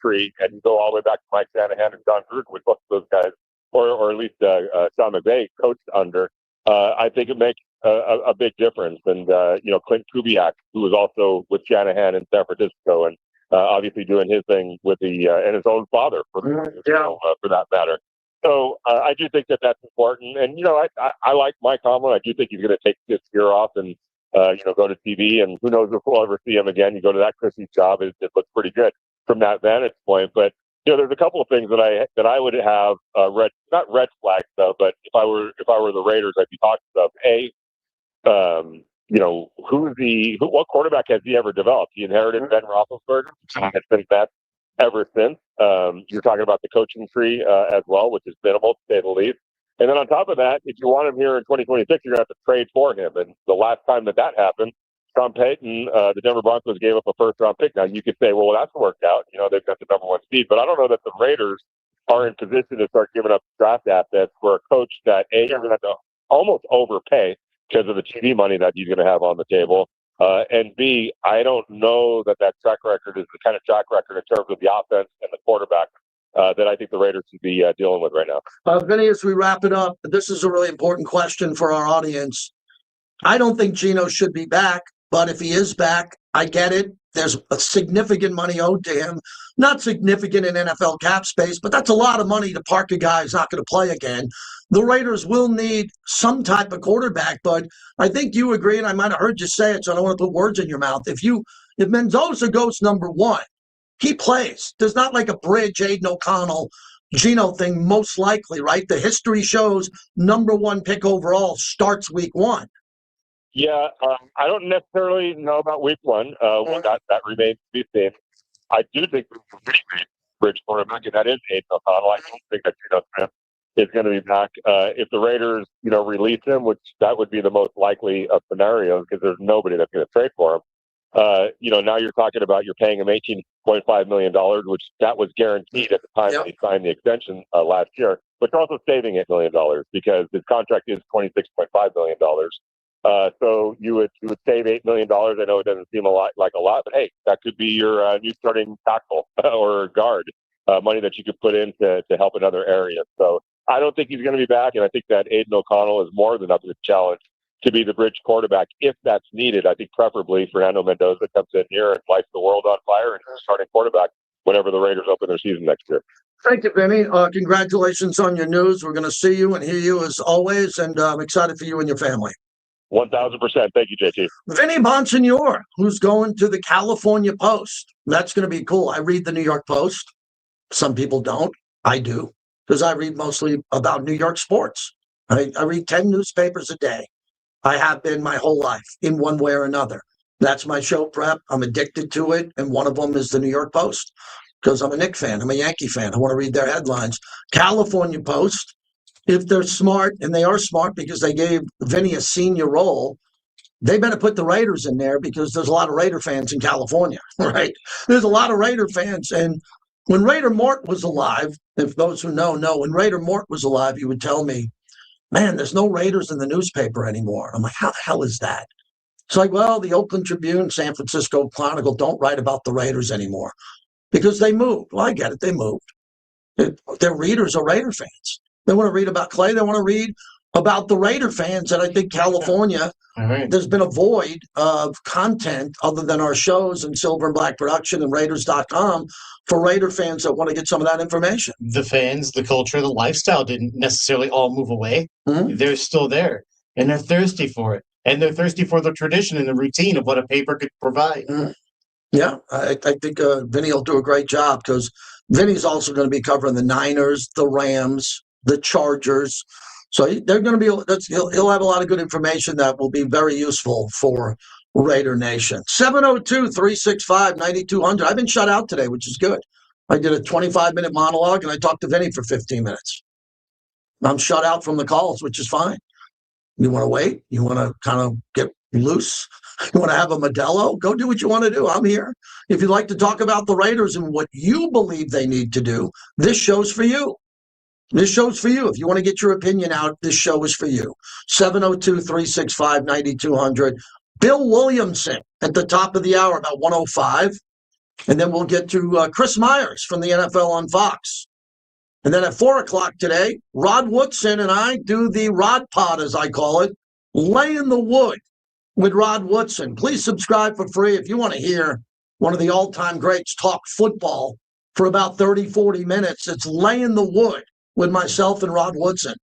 tree, and you go all the way back to Mike Shanahan and John Gruden, with both of those guys, or at least Sean McVay coached under. I think it makes a big difference. And Clint Kubiak, who was also with Shanahan in San Francisco, and obviously doing his thing with and his own father for that matter. So I do think that that's important. And I like Mike Tomlin. I do think he's going to take this year off and go to TV. And who knows if we'll ever see him again. You go to that Christmas job, it looks pretty good from that vantage point. But there's a couple of things that I would have not red flags though, but if I were the Raiders, I'd be talking about what quarterback has he ever developed? He inherited Ben Roethlisberger. It's been that ever since. You're talking about the coaching tree as well, which is minimal to say the least. And then on top of that, if you want him here in 2026, you're going to have to trade for him. And the last time that happened, Sean Payton, the Denver Broncos gave up a first-round pick. Now, you could say, well, that's worked out. They've got the number 1 seed. But I don't know that the Raiders are in position to start giving up draft assets for a coach that, A, you're going to have to almost overpay because of the TV money that he's going to have on the table. And B, I don't know that track record is the kind of track record in terms of the offense and the quarterback that I think the Raiders should be dealing with right now. Vinny, as we wrap it up, this is a really important question for our audience. I don't think Geno should be back, but if he is back, I get it. There's a significant money owed to him. Not significant in NFL cap space, but that's a lot of money to park a guy who's not going to play again. The Raiders will need some type of quarterback, but I think you agree, and I might have heard you say it, so I don't want to put words in your mouth. If Mendoza goes number one, he plays. There's not like a bridge, Aiden O'Connell, Geno thing, most likely, right? The history shows number one pick overall starts week one. Yeah, I don't necessarily know about week one. That remains to be seen. I do think bridge quarterback, and that is Aiden O'Connell. I don't think that Geno Smith is going to be back. If the Raiders, release him, which that would be the most likely of scenarios because there's nobody that's going to trade for him. Now you're talking about you're paying him $18.5 million, which that was guaranteed at the time that he signed the extension last year. But you're also saving $8 million because his contract is $26.5 million. So you would save $8 million. I know it doesn't seem like a lot, but hey, that could be your new starting tackle or guard money that you could put in to help in other areas. So I don't think he's going to be back, and I think that Aiden O'Connell is more than up to the challenge to be the bridge quarterback if that's needed. I think preferably Fernando Mendoza comes in here and lights the world on fire and is starting quarterback whenever the Raiders open their season next year. Thank you, Vinny. Congratulations on your news. We're going to see you and hear you as always, and I'm excited for you and your family. 1,000%. Thank you, JT. Vinny Bonsignore, who's going to the California Post. That's going to be cool. I read the New York Post. Some people don't. I do, because I read mostly about New York sports. I read 10 newspapers a day. I have been my whole life in one way or another. That's my show prep. I'm addicted to it. And one of them is the New York Post because I'm a Knicks fan. I'm a Yankee fan. I want to read their headlines. California Post, if they're smart, and they are smart because they gave Vinny a senior role, they better put the Raiders in there because there's a lot of Raider fans in California, right? There's a lot of Raider fans. And when Raider Mort was alive, if those who know, when Raider Mort was alive, he would tell me, man, there's no Raiders in the newspaper anymore. I'm like, how the hell is that? It's like, well, the Oakland Tribune, San Francisco Chronicle don't write about the Raiders anymore because they moved. Well, I get it. They moved. Their readers are Raider fans. They want to read about Clay. They want to read about the Raider fans. And I think California, there's been a void of content other than our shows and Silver and Black Production and Raiders.com for Raider fans that want to get some of that information. The fans, the culture, the lifestyle didn't necessarily all move away. Mm-hmm. They're still there, and they're thirsty for it. And they're thirsty for the tradition and the routine of what a paper could provide. Mm-hmm. Yeah, I think Vinny will do a great job because Vinny's also going to be covering the Niners, the Rams, the Chargers. So they're going to be. He'll have a lot of good information that will be very useful for Raider Nation. 702-365-9200. I've been shut out today, which is good. I did a 25-minute monologue, and I talked to Vinny for 15 minutes. I'm shut out from the calls, which is fine. You want to wait? You want to kind of get loose? You want to have a Modelo? Go do what you want to do. I'm here. If you'd like to talk about the Raiders and what you believe they need to do, this show's for you. This show's for you. If you want to get your opinion out, this show is for you. 702-365-9200. Bill Williamson at the top of the hour, about 1:05. And then we'll get to Chris Myers from the NFL on Fox. And then at 4 o'clock today, Rod Woodson and I do the Rod Pod, as I call it, Lay in the Wood with Rod Woodson. Please subscribe for free if you want to hear one of the all-time greats talk football for about 30, 40 minutes. It's Lay in the Wood with myself and Rod Woodson.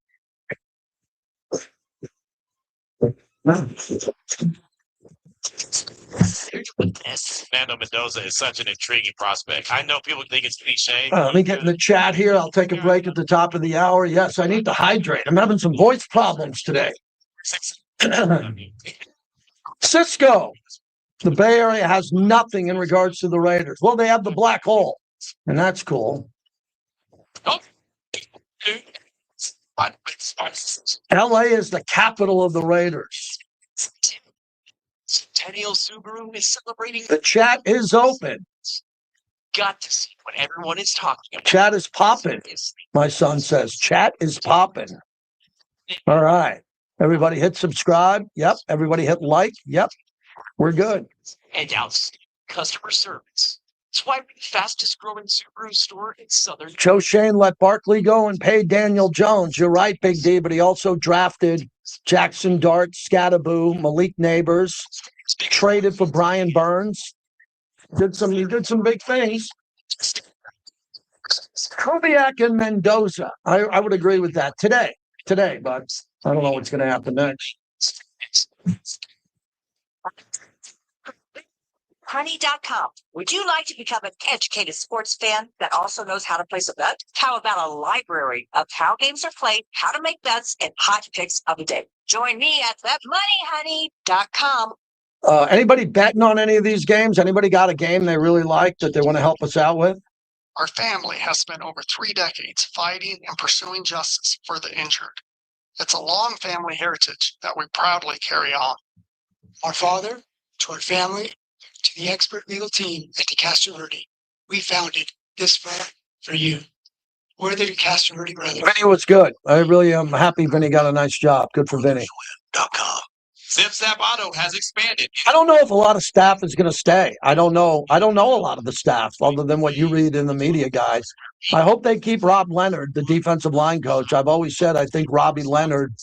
Fernando Mendoza is such an intriguing prospect. I know people think it's cliche. Let me get in the chat here. I'll take a break at the top of the hour. Yes, I need to hydrate. I'm having some voice problems today. Cisco. The Bay Area has nothing in regards to the Raiders. Well, they have the black hole, and that's cool. LA is the capital of the Raiders. Centennial Subaru is celebrating. The chat is open. Got to see what everyone is talking about. Chat is popping. My son says chat is popping. All right. Everybody hit subscribe. Yep. Everybody hit like. Yep. We're good. And outstanding customer service. Swipe the fastest growing Subaru store in Southern. Joe Shane let Barkley go and paid Daniel Jones. You're right, Big D, but he also drafted Jackson Dart, Scattaboo, Malik Neighbors, traded for Brian Burns. He did some big things. Kubiak and Mendoza. I would agree with that today, but I don't know what's going to happen next. Honey.com. Would you like to become an educated sports fan that also knows how to place a bet? How about a library of how games are played, how to make bets, and hot picks of the day? Join me at betmoneyhoney.com. Anybody betting on any of these games? Anybody got a game they really like that they want to help us out with? Our family has spent over 3 decades fighting and pursuing justice for the injured. It's a long family heritage that we proudly carry on. Our father, to our family, to the expert legal team at the Castroverde, we founded this firm for you. We're the Castroverde brothers. Vinny was good. I really am happy Vinny got a nice job. Good for Vinny. Zip Zap Auto has expanded. I don't know if a lot of staff is going to stay. I don't know a lot of the staff other than what you read in the media guys. I hope they keep Rob Leonard, the defensive line coach. I've always said I think Robbie Leonard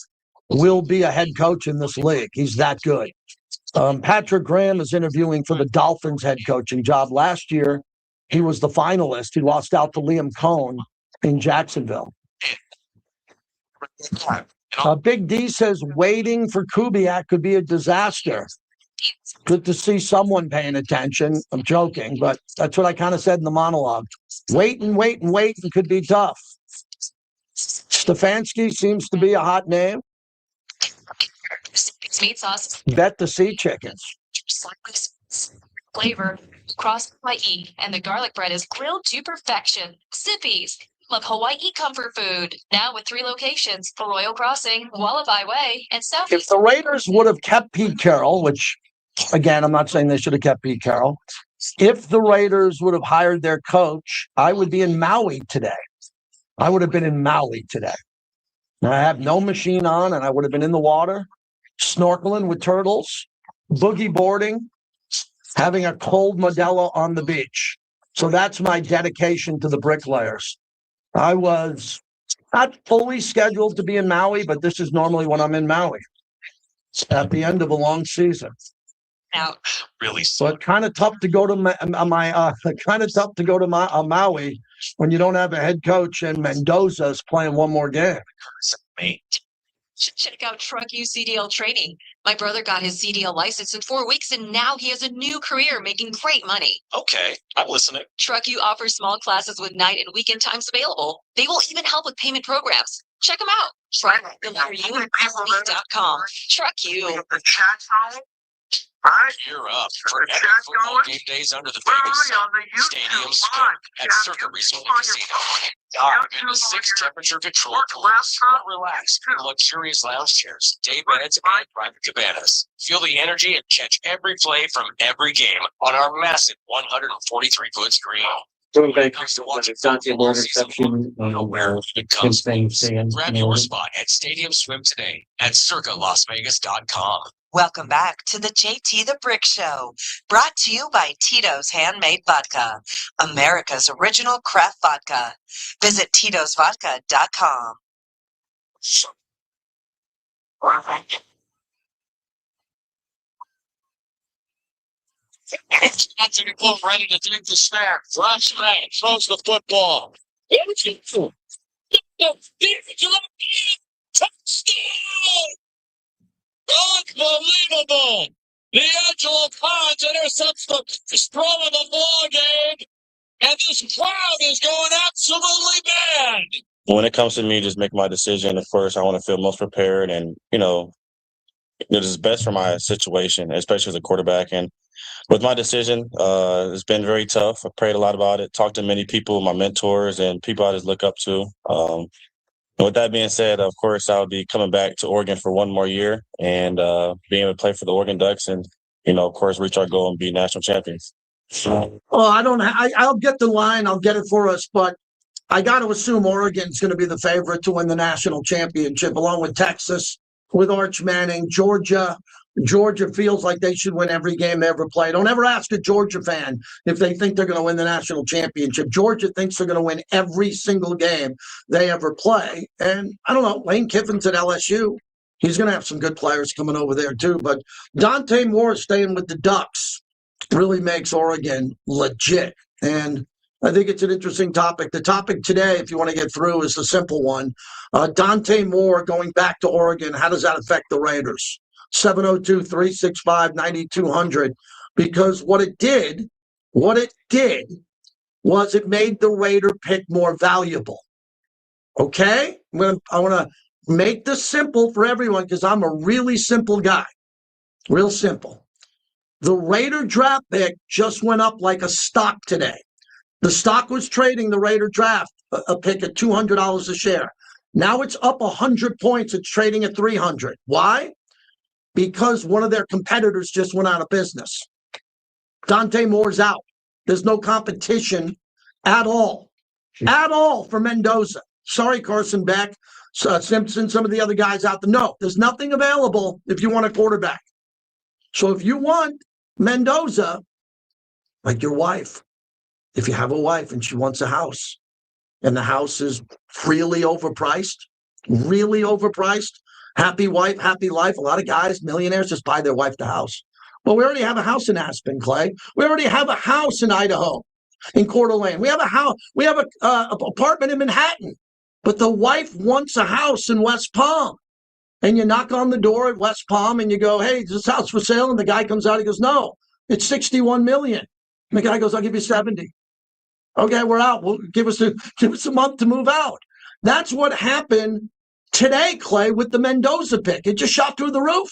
will be a head coach in this league. He's that good. Patrick Graham is interviewing for the Dolphins head coaching job. Last year, he was the finalist. He lost out to Liam Cohn in Jacksonville. Big D says waiting for Kubiak could be a disaster. Good to see someone paying attention. I'm joking, but that's what I kind of said in the monologue. Wait and could be tough. Stefanski seems to be a hot name. Meat sauce, Bet the sea chickens. flavor, cross Hawaii, and the garlic bread is grilled to perfection. Sippies. Love Hawaii comfort food. Now with 3 locations: Arroyo Crossing, Wallaby Way, and South. If the Raiders would have kept Pete Carroll, which, again, I'm not saying they should have kept Pete Carroll. If the Raiders would have hired their coach, I would be in Maui today. I would have been in Maui today. Now, I have no machine on, and I would have been in the water, snorkeling with turtles, boogie boarding, having a cold Modelo on the beach. So that's my dedication to the bricklayers. I was not fully scheduled to be in Maui, but this is normally when I'm in Maui at the end of a long season. Now, Really But kind of tough to go to Maui when you don't have a head coach and Mendoza is playing one more game. check out Truck U CDL training. My brother got his CDL license in 4 weeks, and now he has a new career making great money. Okay, I'm listening. Truck U offers small classes with night and weekend times available. They will even help with payment programs. Check them out. Try Truck U. You're up for epic football game days under the Vegas sun. Stadium Scope at Circa Resort Casino. Dive into 6 temperature-controlled pools, relax in luxurious lounge chairs, day beds, and private cabanas. Feel the energy and catch every play from every game on our massive 143-foot screen. Going back to watching Dante Moore interception, where his thing saying, Grab your spot at Stadium Swim today at circalasvegas.com. Welcome back to the JT the Brick Show, brought to you by Tito's Handmade Vodka, America's original craft vodka. Visit titosvodka.com. That's your club ready to drink the snack. Drops back, throws the football. Touchdown! Unbelievable! The Angelo Cards intercepts the throw of the ball game, and this crowd is going absolutely mad. When it comes to me, just make my decision. Of course, I want to feel most prepared, and it is best for my situation, especially as a quarterback. And with my decision, it's been very tough. I prayed a lot about it, talked to many people, my mentors, and people I just look up to. With that being said, of course, I'll be coming back to Oregon for one more year and being able to play for the Oregon Ducks and, of course, reach our goal and be national champions. I'll get the line. I'll get it for us, but I got to assume Oregon's going to be the favorite to win the national championship along with Texas with Arch Manning. Georgia feels like they should win every game they ever play. Don't ever ask a Georgia fan if they think they're going to win the national championship. Georgia thinks they're going to win every single game they ever play. And I don't know, Lane Kiffin's at LSU. He's going to have some good players coming over there too. But Dante Moore staying with the Ducks really makes Oregon legit. And I think it's an interesting topic. The topic today, if you want to get through, is a simple one. Dante Moore going back to Oregon, how does that affect the Raiders? 702-365-9200. Because what it did was it made the Raider pick more valuable. Okay? I want to make this simple for everyone because I'm a really simple guy. Real simple. The Raider draft pick just went up like a stock today. The stock was trading the Raider draft a pick at $200 a share. Now it's up 100 points. It's trading at 300. Why? Because one of their competitors just went out of business. Dante Moore's out. There's no competition at all for Mendoza. Sorry, Carson Beck, Simpson, some of the other guys out there. No, there's nothing available if you want a quarterback. So if you want Mendoza, like your wife, if you have a wife and she wants a house and the house is really overpriced, happy wife, happy life. A lot of guys, millionaires, just buy their wife the house. Well, we already have a house in Aspen, Clay. We already have a house in Idaho, in Coeur d'Alene. We have a house. We have an apartment in Manhattan. But the wife wants a house in West Palm. And you knock on the door at West Palm and you go, hey, is this house for sale? And the guy comes out. He goes, no, it's $61 million. And the guy goes, I'll give you 70. Okay, we're out. Well, give us a month to move out. That's what happened today, Clay, with the Mendoza pick. It just shot through the roof.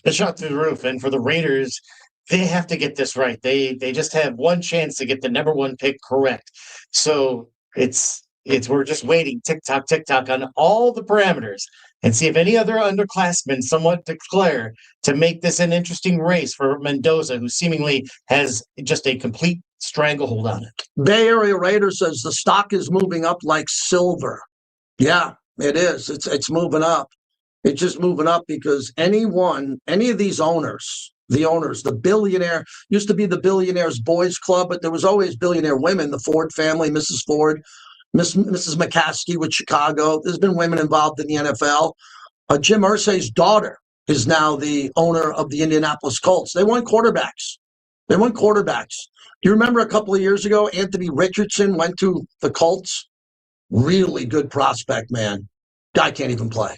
It shot through the roof. And for the Raiders, they have to get this right. They just have one chance to get the number one pick correct. So we're just waiting, tick-tock on all the parameters and see if any other underclassmen somewhat declare to make this an interesting race for Mendoza, who seemingly has just a complete stranglehold on it. Bay Area Raider says the stock is moving up like silver. Yeah, it is. It's moving up. It's just moving up because any of these owners, the billionaire, used to be the Billionaires Boys Club, but there was always billionaire women, the Ford family, Mrs. Ford, Mrs. McCaskey with Chicago. There's been women involved in the NFL. Jim Irsay's daughter is now the owner of the Indianapolis Colts. They want quarterbacks. Do you remember a couple of years ago, Anthony Richardson went to the Colts? Really good prospect, man. Guy can't even play.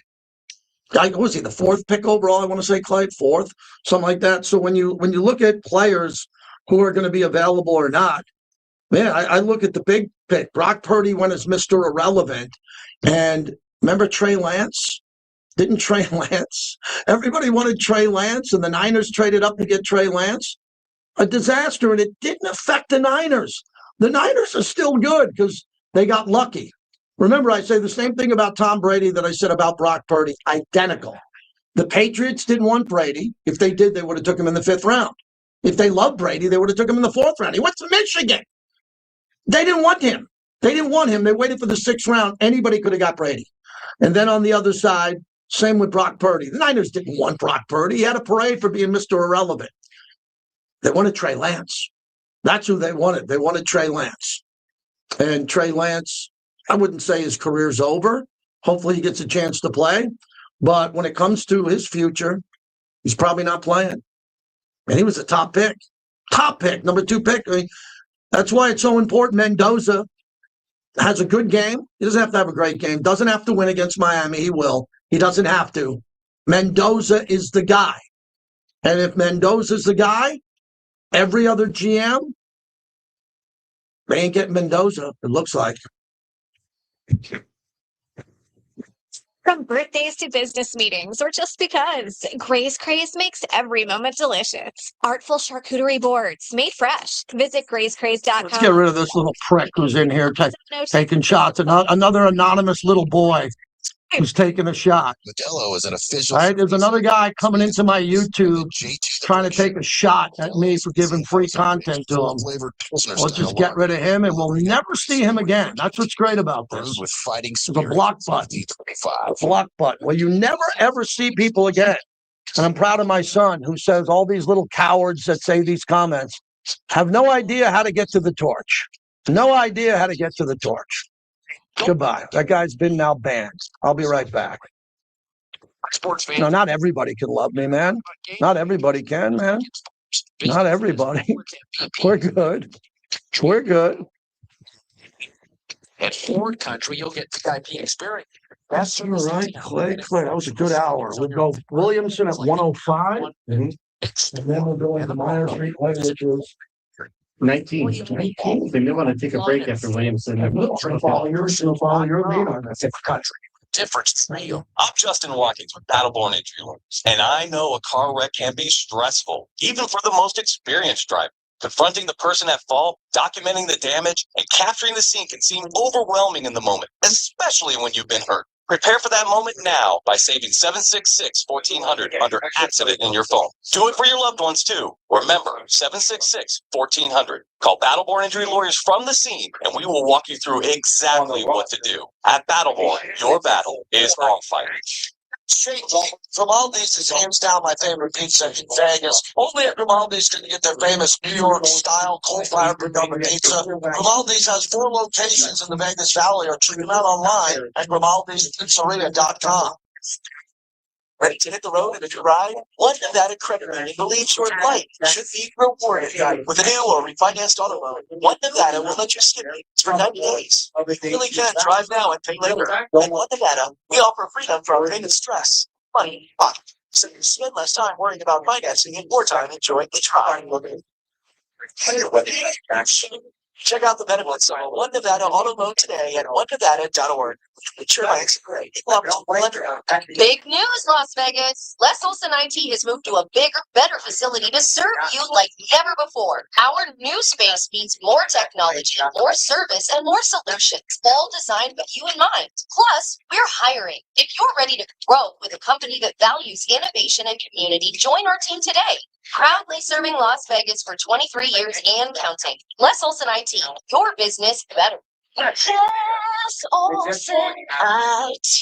Guy, was he the fourth pick overall? I want to say, Clay, fourth, something like that. So when you look at players who are going to be available or not, man, I look at the big pick. Brock Purdy went as Mr. Irrelevant. And remember Trey Lance? Didn't Trey Lance? Everybody wanted Trey Lance, and the Niners traded up to get Trey Lance. A disaster, and it didn't affect the Niners. The Niners are still good because they got lucky. Remember, I say the same thing about Tom Brady that I said about Brock Purdy. Identical. The Patriots didn't want Brady. If they did, they would have took him in the 5th round. If they loved Brady, they would have took him in the 4th round. He went to Michigan. They didn't want him. They waited for the 6th round. Anybody could have got Brady. And then on the other side, same with Brock Purdy. The Niners didn't want Brock Purdy. He had a parade for being Mr. Irrelevant. They wanted Trey Lance. That's who they wanted. They wanted Trey Lance. And Trey Lance, I wouldn't say his career's over. Hopefully he gets a chance to play. But when it comes to his future, he's probably not playing. And he was a top pick, number 2 pick. I mean, that's why it's so important. Mendoza has a good game. He doesn't have to have a great game. Doesn't have to win against Miami. He will. He doesn't have to. Mendoza is the guy. And if Mendoza's the guy, every other GM, they ain't getting Mendoza, it looks like. From birthdays to business meetings, or just because, Gray's Craze makes every moment delicious. Artful charcuterie boards, made fresh. Visit grayscraze.com. Let's get rid of this little prick who's in here taking shots. Another anonymous little boy. who's taking a shot. Modelo is an official. All right, there's another guy coming into my YouTube trying to take a shot at me for giving free content to him. We'll just get rid of him and we'll never see him again. That's what's great about this. With fighting There's a block button. A block button. Well, you never ever see people again. And I'm proud of my son who says all these little cowards that say these comments have no idea how to get to the torch. No idea how to get to the torch. Goodbye. That guy's been now banned. I'll be right back. Sports fans. No, not everybody can love me, man. Not everybody can, man. Not everybody. We're good. We're good. At Ford Country, you'll get VIP experience. That's all right, Clay. That was a good hour. We'll go Williamson at 105. And then we'll go into Myers Street, which is 19. They may want to take a break after Williamson. Follow your lead on this. Country. Difference for you. I'm Justin Watkins with Battleborn Injury Lawyers, and I know a car wreck can be stressful, even for the most experienced driver. Confronting the person at fault, documenting the damage, and capturing the scene can seem overwhelming in the moment, especially when you've been hurt. Prepare for that moment now by saving 766-1400 under accident in your phone. Do it for your loved ones too. Remember, 766-1400. Call Battleborn Injury Lawyers from the scene, and we will walk you through exactly what to do. At Battleborn, your battle is on fire. Straight from Aldi's is hands down my favorite pizza in Vegas. Only at Grimaldi's can you get their famous New York style coal-fired Grimaldi pizza. Grimaldi's has 4 locations in the Vegas Valley, or check them out online at Grimaldi'sPizzeria.com. Ready to hit the road in a new ride? One Nevada credit union believes your life should be rewarded. With a new or refinanced auto loan, One Nevada will let you skip it for 90 days. You really can drive now and pay later. At One Nevada, we offer freedom from payment stress, money, pocket. So you spend less time worrying about financing and more time enjoying the drive. Check out the benefits of One Nevada Auto Loan today at onenevada.org. It's your bank's great. Big news, Las Vegas. Les Olson IT has moved to a bigger, better facility to serve you like never before. Our new space means more technology, more service, and more solutions, all designed with you in mind. Plus, we're hiring. If you're ready to grow with a company that values innovation and community, join our team today. Proudly serving Las Vegas for 23 years and counting. Les Olson IT, your business better. Les Olson IT.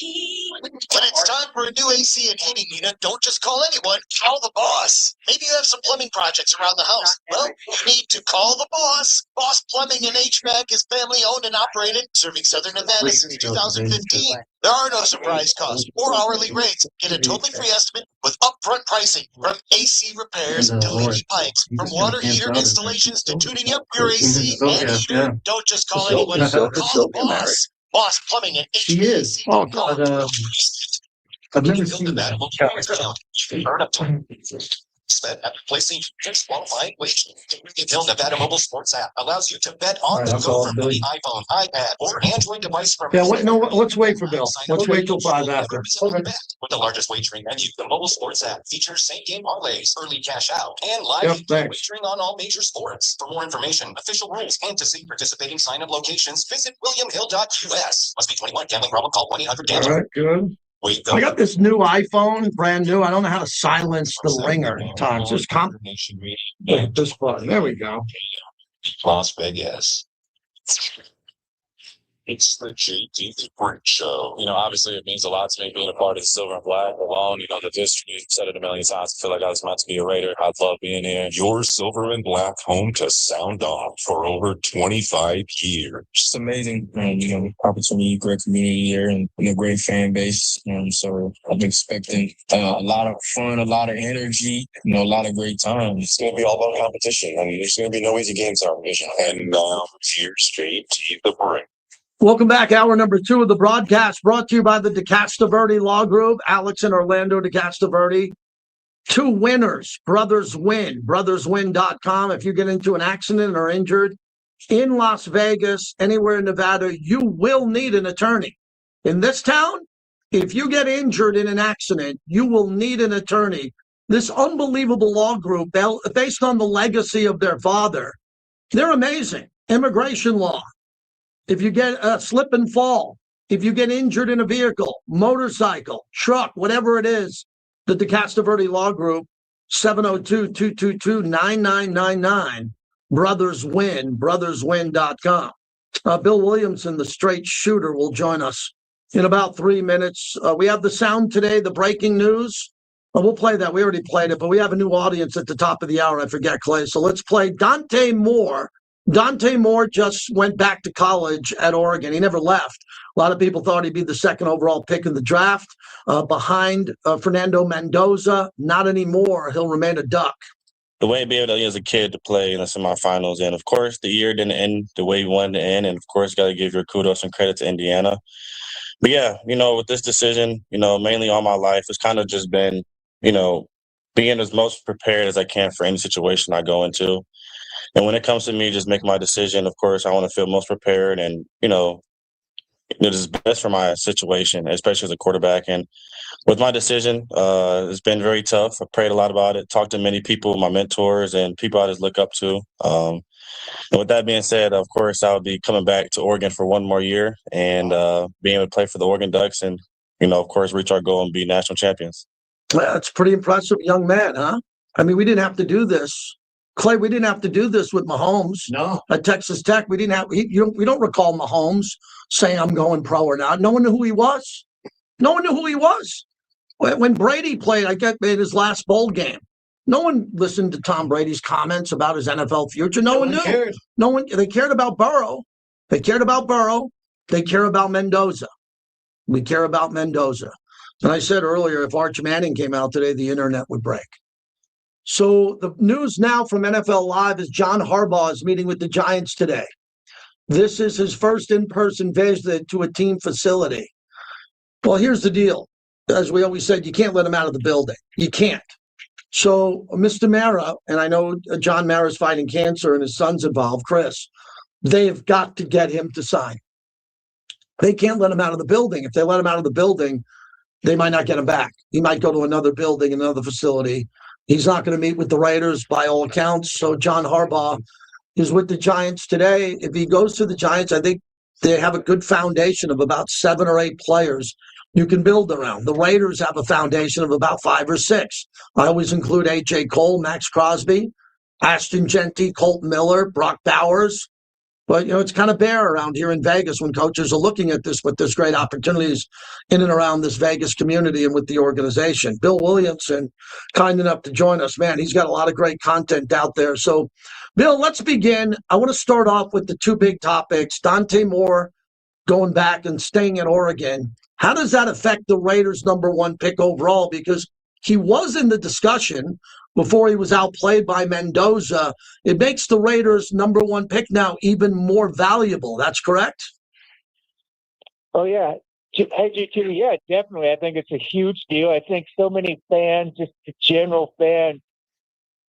When it's time for a new AC and heating unit, don't just call anyone, call the boss. Maybe you have some plumbing projects around the house. Well, you need to call the boss. Boss Plumbing and HVAC is family owned and operated, serving Southern Nevada since 2015. There are no surprise costs or hourly rates. Get a totally free estimate with upfront pricing from AC repairs to leaky pipes, from water heater installations to tuning up your AC and heater. Don't just call anyone, call the boss. Boss Plumbing and HVAC. She is. Oh, God. I've never seen that. Earn up time. Bet after placing just qualifying wage. The Nevada mobile sports app allows you to bet on the go from any iPhone, iPad, or Android device from. Yeah, let's wait for Bill. Let's wait till 5 after. Okay. With the largest wagering menu, the mobile sports app features same-game parlays, early cash out, and live wagering on all major sports. For more information, official rules, and to see participating sign-up locations, visit williamhill.us. Must be 21. Gambling problem? Call 1-800-GAMBLER. All right, good. I got this new iPhone, brand new. I don't know how to silence the ringer at times. Just this button. There we go. Las Vegas. It's the JT Brick Show. You know, obviously it means a lot to me being a part of the Silver and Black alone. You know, the district, you've said it a million times. I feel like I was meant to be a Raider. I love being here. Your Silver and Black home to sound off for over 25 years. It's amazing. You know, opportunity, great community here, and a great fan base. So I'm expecting a lot of fun, a lot of energy, you know, a lot of great times. It's going to be all about competition. I mean, there's going to be no easy games in our division. And now here's JT the Brick. Welcome back. Hour number 2 of the broadcast, brought to you by the DeCastroverde Law Group. Alex and Orlando DeCastroverde. 2 winners. Brothers Win. BrothersWin.com. If you get into an accident or injured in Las Vegas, anywhere in Nevada, you will need an attorney. In this town, if you get injured in an accident, you will need an attorney. This unbelievable law group, based on the legacy of their father, they're amazing. Immigration law. If you get a slip and fall, If you get injured in a vehicle, motorcycle, truck, whatever it is, the DeCastro Verde Law Group, 702-222-9999. Brothers Win, brotherswin.com. Bill Williamson, the straight shooter, will join us in about 3 minutes. We have the sound today, the breaking news. We'll play that. We already played it, but we have a new audience at the top of the hour. I forget, Clay. So let's play Dante Moore. Dante Moore just went back to college at Oregon. He never left. A lot of people thought he'd be the second overall pick in the draft behind Fernando Mendoza. Not anymore. He'll remain a Duck. The way be able to, as a kid, to play in the semifinals. And, of course, the year didn't end the way we wanted to end. And, of course, got to give your kudos and credit to Indiana. But, yeah, with this decision, mainly all my life, it's kind of just been, being as most prepared as I can for any situation I go into. And when it comes to me just making my decision, of course, I want to feel most prepared and, it is best for my situation, especially as a quarterback. And with my decision, it's been very tough. I prayed a lot about it, talked to many people, my mentors, and people I just look up to. And with that being said, of course, I'll be coming back to Oregon for one more year and being able to play for the Oregon Ducks and, of course, reach our goal and be national champions. That's pretty impressive, young man, huh? I mean, we didn't have to do this. Clay, we didn't have to do this with Mahomes. No. At Texas Tech, we didn't have. We don't recall Mahomes saying, "I'm going pro or not." No one knew who he was. No one knew who he was. When Brady played, I get in his last bowl game. No one listened to Tom Brady's comments about his NFL future. No one knew. Cared. No one. They cared about Burrow. They cared about Burrow. They care about Mendoza. We care about Mendoza. And I said earlier, if Arch Manning came out today, the internet would break. So the news now from NFL Live is John Harbaugh is meeting with the Giants today. This is his first in-person visit to a team facility. Well, here's the deal. As we always said, you can't let him out of the building. You can't. So Mr. Mara, and I know John Mara's fighting cancer and his son's involved, Chris, they've got to get him to sign. They can't let him out of the building. If they let him out of the building, they might not get him back. He might go to another building, another facility. He's not going to meet with the Raiders by all accounts. So John Harbaugh is with the Giants today. If he goes to the Giants, I think they have a good foundation of about 7 or 8 players you can build around. The Raiders have a foundation of about 5 or 6. I always include A.J. Cole, Max Crosby, Ashton Genty, Colton Miller, Brock Bowers. But, it's kind of bare around here in Vegas when coaches are looking at this, but there's great opportunities in and around this Vegas community and with the organization. Bill Williamson, kind enough to join us. Man, he's got a lot of great content out there. So, Bill, let's begin. I want to start off with the 2 big topics. Dante Moore going back and staying at Oregon. How does that affect the Raiders' number 1 pick overall? Because he was in the discussion before he was outplayed by Mendoza. It makes the Raiders' number 1 pick now even more valuable. That's correct? Oh, yeah. Hey, GT, yeah, definitely. I think it's a huge deal. I think so many fans, just the general fan,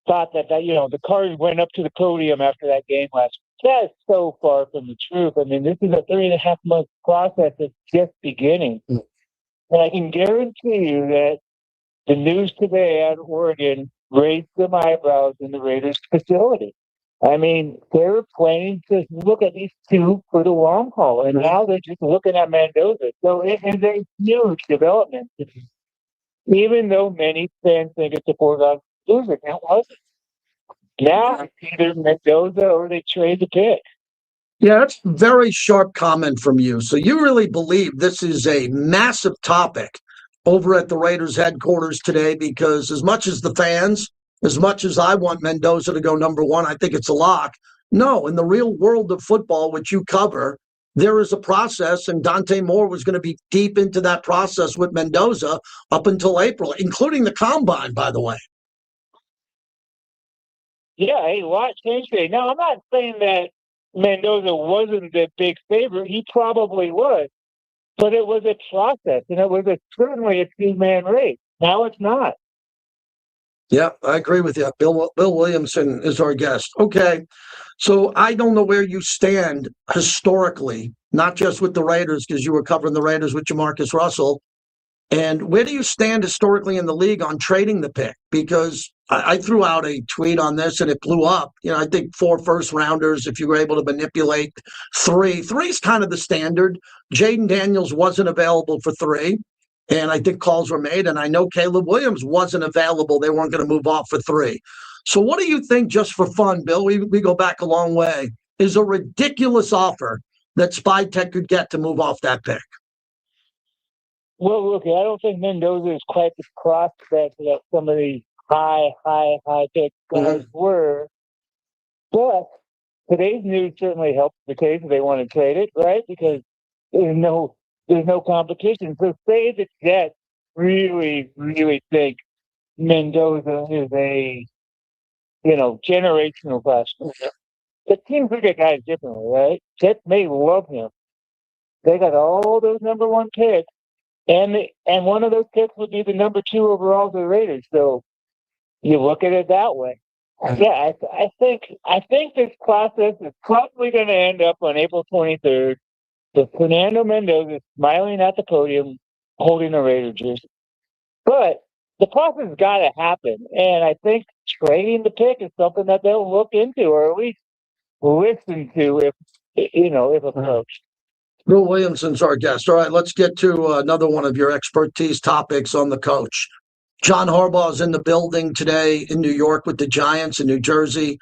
thought that the Cardinals went up to the podium after that game last week. That's so far from the truth. I mean, this is a 3.5-month process that's just beginning. And I can guarantee you that the news today out of Oregon raised some eyebrows in the Raiders facility. I mean, they're planning to look at these 2 for the long haul, and now they're just looking at Mendoza. So it is a huge development. Even though many fans think it's a foregone conclusion, it wasn't. Now it's either Mendoza or they trade the pick. Yeah, that's a very sharp comment from you. So you really believe this is a massive topic over at the Raiders headquarters today, because as much as the fans, as much as I want Mendoza to go number 1, I think it's a lock. No, in the real world of football, which you cover, there is a process, and Dante Moore was going to be deep into that process with Mendoza up until April, including the combine, by the way. Yeah, a lot changed today. Now, I'm not saying that Mendoza wasn't the big favorite. He probably was. But it was a process, and it was certainly a 2-man race. Now it's not. Yeah, I agree with you. Bill Williamson is our guest. Okay, so I don't know where you stand historically, not just with the Raiders, because you were covering the Raiders with Jamarcus Russell. And where do you stand historically in the league on trading the pick? Because I threw out a tweet on this and it blew up. I think 4 first rounders, if you were able to manipulate 3. 3 is kind of the standard. Jaden Daniels wasn't available for 3. And I think calls were made. And I know Caleb Williams wasn't available. They weren't going to move off for 3. So what do you think, just for fun, Bill? We go back a long way. Is a ridiculous offer that Spy Tech could get to move off that pick? Well, look, I don't think Mendoza is quite the prospect that some of these high pick guys were. But today's news certainly helps the case if they want to trade it, right? Because there's no competition. So say the Jets really think Mendoza is a generational prospect. The teams look at guys differently, right? Jets may love him. They got all those number 1 picks, and one of those picks would be the number 2 overall to the Raiders. So you look at it that way. Yeah, I think this process is probably going to end up on April 23rd with Fernando Mendoza smiling at the podium, holding a Raider jersey. But the process has got to happen, and I think trading the pick is something that they'll look into, or at least listen to if approached. Bill Williamson's our guest. All right, let's get to another one of your expertise topics on the coach. John Harbaugh is in the building today in New York with the Giants in New Jersey.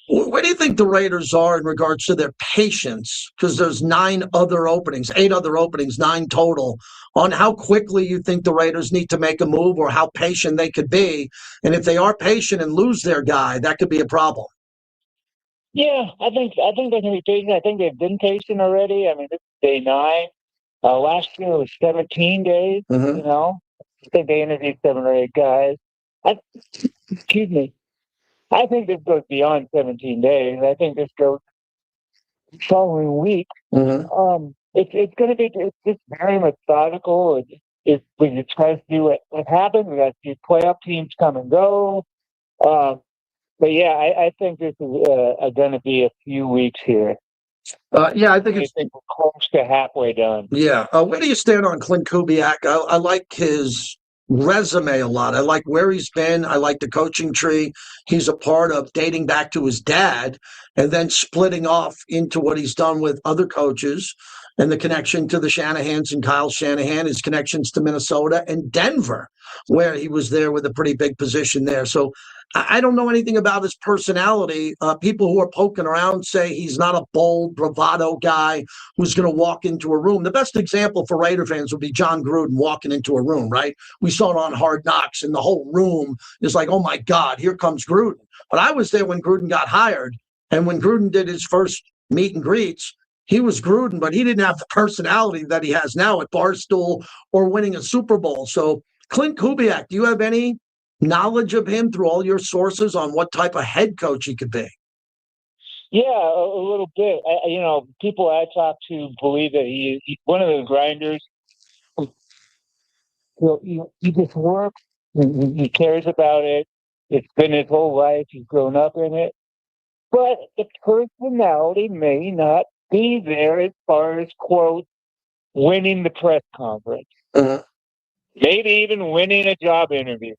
Where do you think the Raiders are in regards to their patience? Because there's 8 other openings, 9 total, on how quickly you think the Raiders need to make a move or how patient they could be. And if they are patient and lose their guy, that could be a problem. Yeah, I think they can be patient. I think they've been patient already. I mean, this is day 9. Last year it was 17 days. I think they interviewed 7 or 8 guys. Excuse me. I think this goes beyond 17 days. I think this goes the following week. It's going to be just very methodical. We try to see what happens. We got to see playoff teams come and go. But yeah, I think this is going to be a few weeks here. I think we're close to halfway done. Yeah. Where do you stand on Clint Kubiak? I like his resume a lot. I like where he's been. I like the coaching tree he's a part of, dating back to his dad and then splitting off into what he's done with other coaches and the connection to the Shanahans and Kyle Shanahan, his connections to Minnesota and Denver, where he was there with a pretty big position there. So I don't know anything about his personality. People who are poking around say he's not a bold, bravado guy who's going to walk into a room. The best example for Raider fans would be John Gruden walking into a room, right? We saw it on Hard Knocks, and the whole room is like, oh, my God, here comes Gruden. But I was there when Gruden got hired, and when Gruden did his first meet and greets, he was Gruden, but he didn't have the personality that he has now at Barstool or winning a Super Bowl. So Clint Kubiak, do you have any knowledge of him through all your sources on what type of head coach he could be? Yeah, a little bit. People I talk to believe that he's one of those grinders. He just works. He cares about it. It's been his whole life. He's grown up in it. But the personality may not be there as far as, quote, winning the press conference. Maybe even winning a job interview.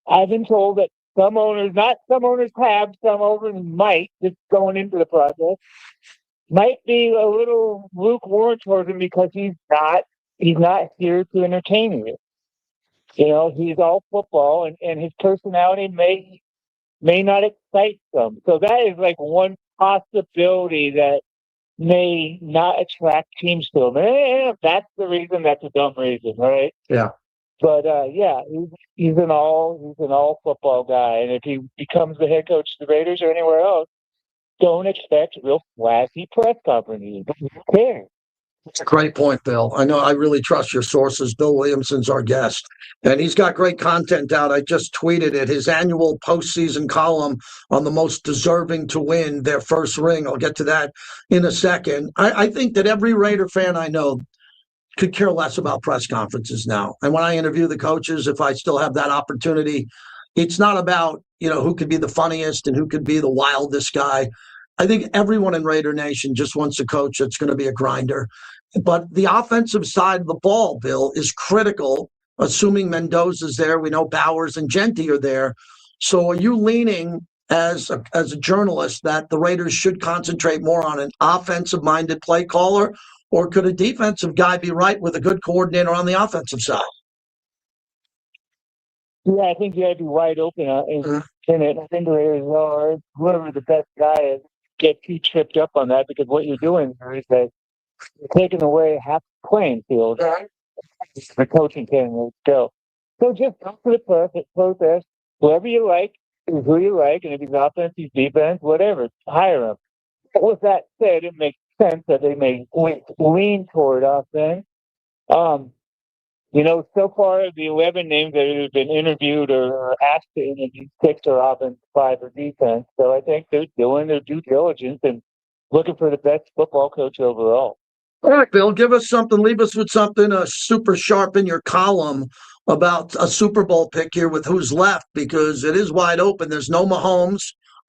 I've been told that some owners have, some owners might, just going into the process, might be a little lukewarm towards him because he's not here to entertain you. He's all football, and his personality may not excite some. So that is like one possibility that may not attract teams to him. And if that's the reason, that's a dumb reason, right? Yeah. But he's an all football guy, and if he becomes the head coach of the Raiders or anywhere else, don't expect real flashy press conferences. Who cares? That's a great point, Bill. I know I really trust your sources. Bill Williamson's our guest, and he's got great content out. I just tweeted it, his annual postseason column on the most deserving to win their first ring. I'll get to that in a second. I think that every Raider fan I know could care less about press conferences now. And when I interview the coaches, if I still have that opportunity, it's not about, who could be the funniest and who could be the wildest guy. I think everyone in Raider Nation just wants a coach that's going to be a grinder. But the offensive side of the ball, Bill, is critical assuming Mendoza's there. We know Bowers and Genty are there. So are you leaning as a journalist that the Raiders should concentrate more on an offensive-minded play caller, or could a defensive guy be right with a good coordinator on the offensive side? Yeah, I think you got to be wide open in it. I think the Raiders are, whoever the best guy is, get too tripped up on that, because what you're doing is that you're taking away half the playing field. The coaching can go. So just go for the process. Whoever you like is who you like, and if he's offense, he's defense, whatever, hire him. But with that said, it makes sense that they may lean toward offense. So far, the 11 names that have been interviewed or asked to interview, 6 are offense, 5 are defense. So I think they're doing their due diligence and looking for the best football coach overall. All right, Bill, give us something. Leave us with something super sharp in your column about a Super Bowl pick here with who's left, because it is wide open. There's no Mahomes.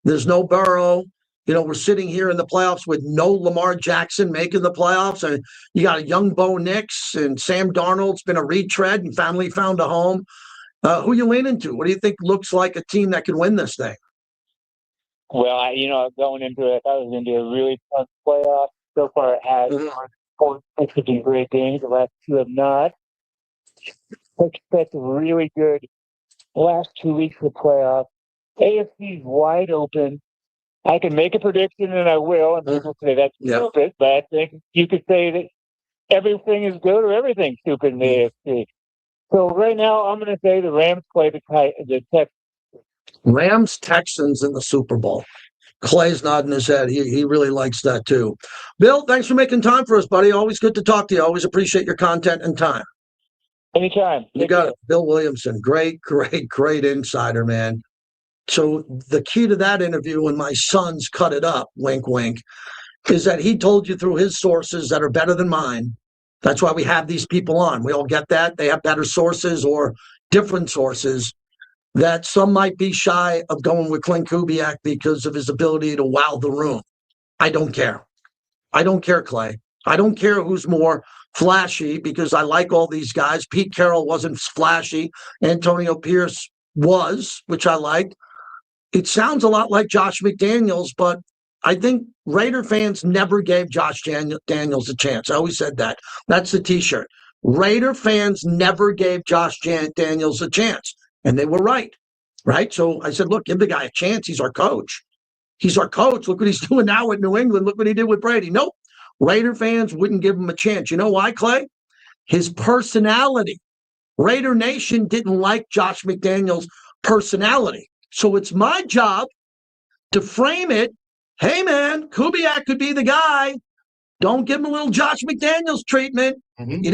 There's no Burrow. We're sitting here in the playoffs with no Lamar Jackson making the playoffs. And you got a young Bo Nix, and Sam Darnold's been a retread and finally found a home. Who you leaning to? What do you think looks like a team that can win this thing? Well, going into it, I was going to be a really fun playoff. So far, it has. It's been great games. The last 2 have not. I expect a really good last 2 weeks of the playoff. AFC's wide open. I can make a prediction, and I will, and people say that's stupid, but I think you could say that everything is good or everything's stupid in the AFC. So right now, I'm going to say the Rams play the Texans. Rams, Texans in the Super Bowl. Clay's nodding his head. He really likes that, too. Bill, thanks for making time for us, buddy. Always good to talk to you. Always appreciate your content and time. Anytime. You got it. Bill Williamson. Great insider, man. So the key to that interview, when my sons cut it up, wink, wink, is that he told you through his sources that are better than mine. That's why we have these people on. We all get that. They have better sources or different sources, that some might be shy of going with Clint Kubiak because of his ability to wow the room. I don't care. I don't care, Clay. I don't care who's more flashy, because I like all these guys. Pete Carroll wasn't flashy. Antonio Pierce was, which I liked. It sounds a lot like Josh McDaniels, but I think Raider fans never gave Josh Daniels a chance. I always said that. That's the T-shirt. Raider fans never gave Josh Daniels a chance, and they were right? So I said, look, give the guy a chance. He's our coach. He's our coach. Look what he's doing now with New England. Look what he did with Brady. Nope. Raider fans wouldn't give him a chance. You know why, Clay? His personality. Raider Nation didn't like Josh McDaniels' personality. So it's my job to frame it. Hey, man, Kubiak could be the guy. Don't give him a little Josh McDaniels treatment. Mm-hmm.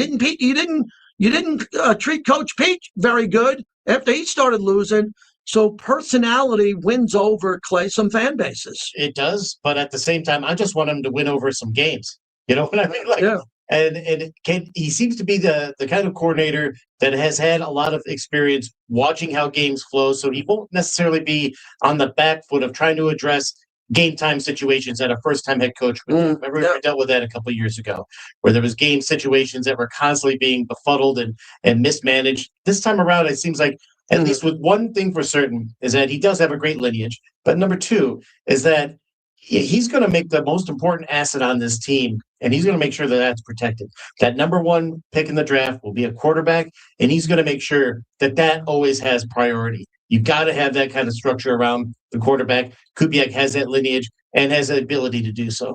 You didn't treat Coach Pete very good after he started losing. So personality wins over, Clay, some fan bases. It does, but at the same time, I just want him to win over some games. You know what I mean? And he seems to be the kind of coordinator that has had a lot of experience watching how games flow, so he won't necessarily be on the back foot of trying to address game time situations that a first-time head coach would do. Remember, we dealt with that a couple of years ago, where there was game situations that were constantly being befuddled and mismanaged. This time around, it seems like, at least with one thing for certain, is that he does have a great lineage. But number two is that he's going to make the most important asset on this team, and he's going to make sure that that's protected. That number one pick in the draft will be a quarterback, and he's going to make sure that that always has priority. You've got to have that kind of structure around the quarterback. Kubiak has that lineage and has the ability to do so.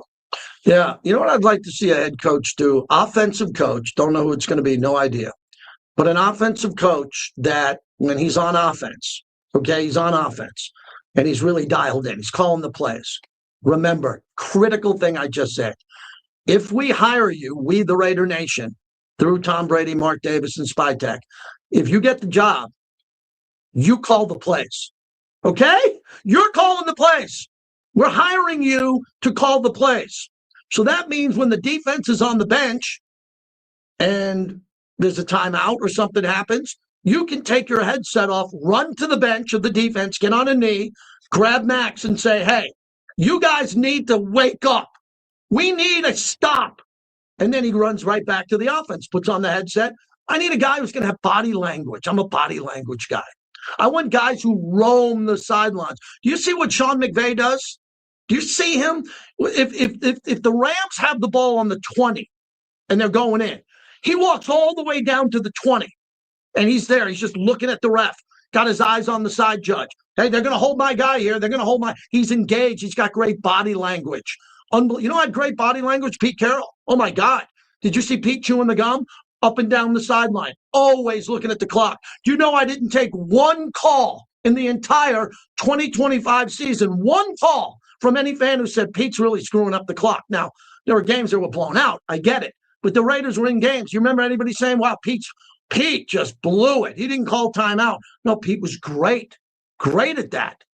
Yeah. You know what I'd like to see a head coach do? Offensive coach. Don't know who it's going to be. No idea. But an offensive coach that when he's on offense, he's on offense, and he's really dialed in. He's calling the plays. Remember, critical thing I just said. If we hire you, we, the Raider Nation, through Tom Brady, Mark Davis, and Spytech, if you get the job, you call the plays. Okay? You're calling the plays. We're hiring you to call the plays. So that means when the defense is on the bench and there's a timeout or something happens, you can take your headset off, run to the bench of the defense, get on a knee, grab Max and say, hey, you guys need to wake up. We need a stop. And then he runs right back to the offense, puts on the headset. I need a guy who's going to have body language. I'm a body language guy. I want guys who roam the sidelines. Do you see what Sean McVay does? Do you see him? If the Rams have the ball on the 20 and they're going in, he walks all the way down to the 20 and he's there. He's just looking at the ref, got his eyes on the side judge. Hey, they're going to hold my guy here. They're going to hold my. He's engaged. He's got great body language. You know what had great body language? Pete Carroll. Oh, my God. Did you see Pete chewing the gum? Up and down the sideline, always looking at the clock. Do you know I didn't take one call in the entire 2025 season, one call from any fan who said Pete's really screwing up the clock? Now, there were games that were blown out. I get it. But the Raiders were in games. You remember anybody saying, wow, Pete just blew it. He didn't call timeout. No, Pete was great. Great at that.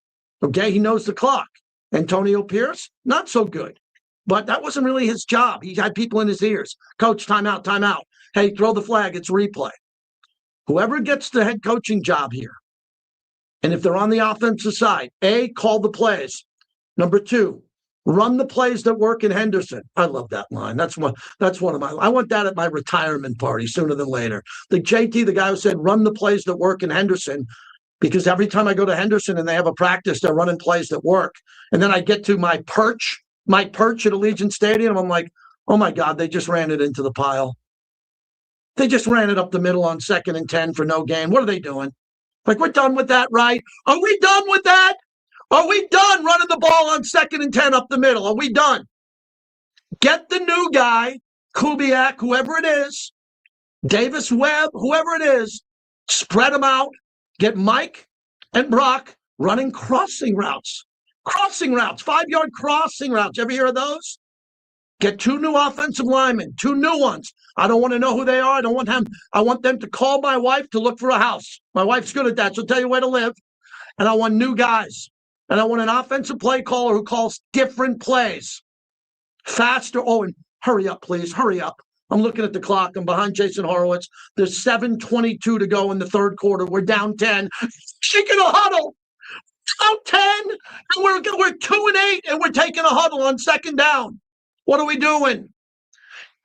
Okay, he knows the clock. Antonio Pierce, not so good. But that wasn't really his job. He had people in his ears. Coach, timeout, timeout. Hey, throw the flag. It's replay. Whoever gets the head coaching job here, and if they're on the offensive side, A, call the plays. Number 2, run the plays that work in Henderson. I love that line. That's one of my. I want that at my retirement party sooner than later. The JT, the guy who said, run the plays that work in Henderson, because every time I go to Henderson and they have a practice, they're running plays that work. And then I get to my perch at Allegiant Stadium. I'm like, oh my God, they just ran it into the pile. They just ran it up the middle on 2nd and 10 for no gain. What are they doing? Like, we're done with that, right? Are we done with that? Are we done running the ball on 2nd and 10 up the middle? Are we done? Get the new guy, Kubiak, whoever it is, Davis Webb, whoever it is, spread them out. Get Mike and Brock running crossing routes. Crossing routes, 5-yard crossing routes. Ever hear of those? Get 2 new offensive linemen, 2 new ones. I don't want to know who they are. I want them to call my wife to look for a house. My wife's good at that. She'll tell you where to live. And I want new guys. And I want an offensive play caller who calls different plays. Faster. Oh, and hurry up, please. Hurry up. I'm looking at the clock. I'm behind Jason Horowitz. There's 7:22 to go in the third quarter. We're down 10. Shaking a huddle. Down 10. And we're 2-8, and we're taking a huddle on 2nd down. What are we doing?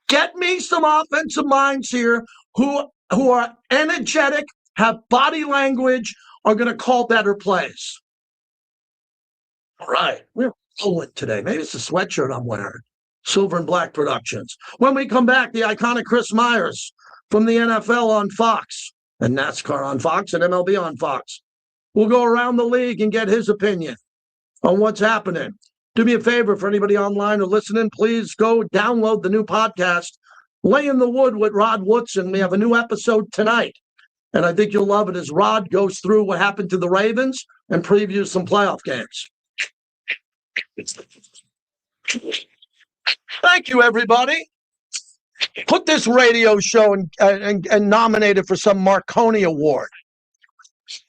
Get me some offensive minds here who are energetic, have body language, are going to call better plays. All right. We're rolling today. Maybe it's the sweatshirt I'm wearing. Silver and Black Productions. When we come back, the iconic Chris Myers from the NFL on Fox and NASCAR on Fox and MLB on Fox. We'll go around the league and get his opinion on what's happening. Do me a favor, for anybody online or listening, please go download the new podcast, Lay in the Wood with Rod Woodson. We have a new episode tonight, and I think you'll love it as Rod goes through what happened to the Ravens and previews some playoff games. Thank you, everybody. Put this radio show and nominate it for some Marconi Award.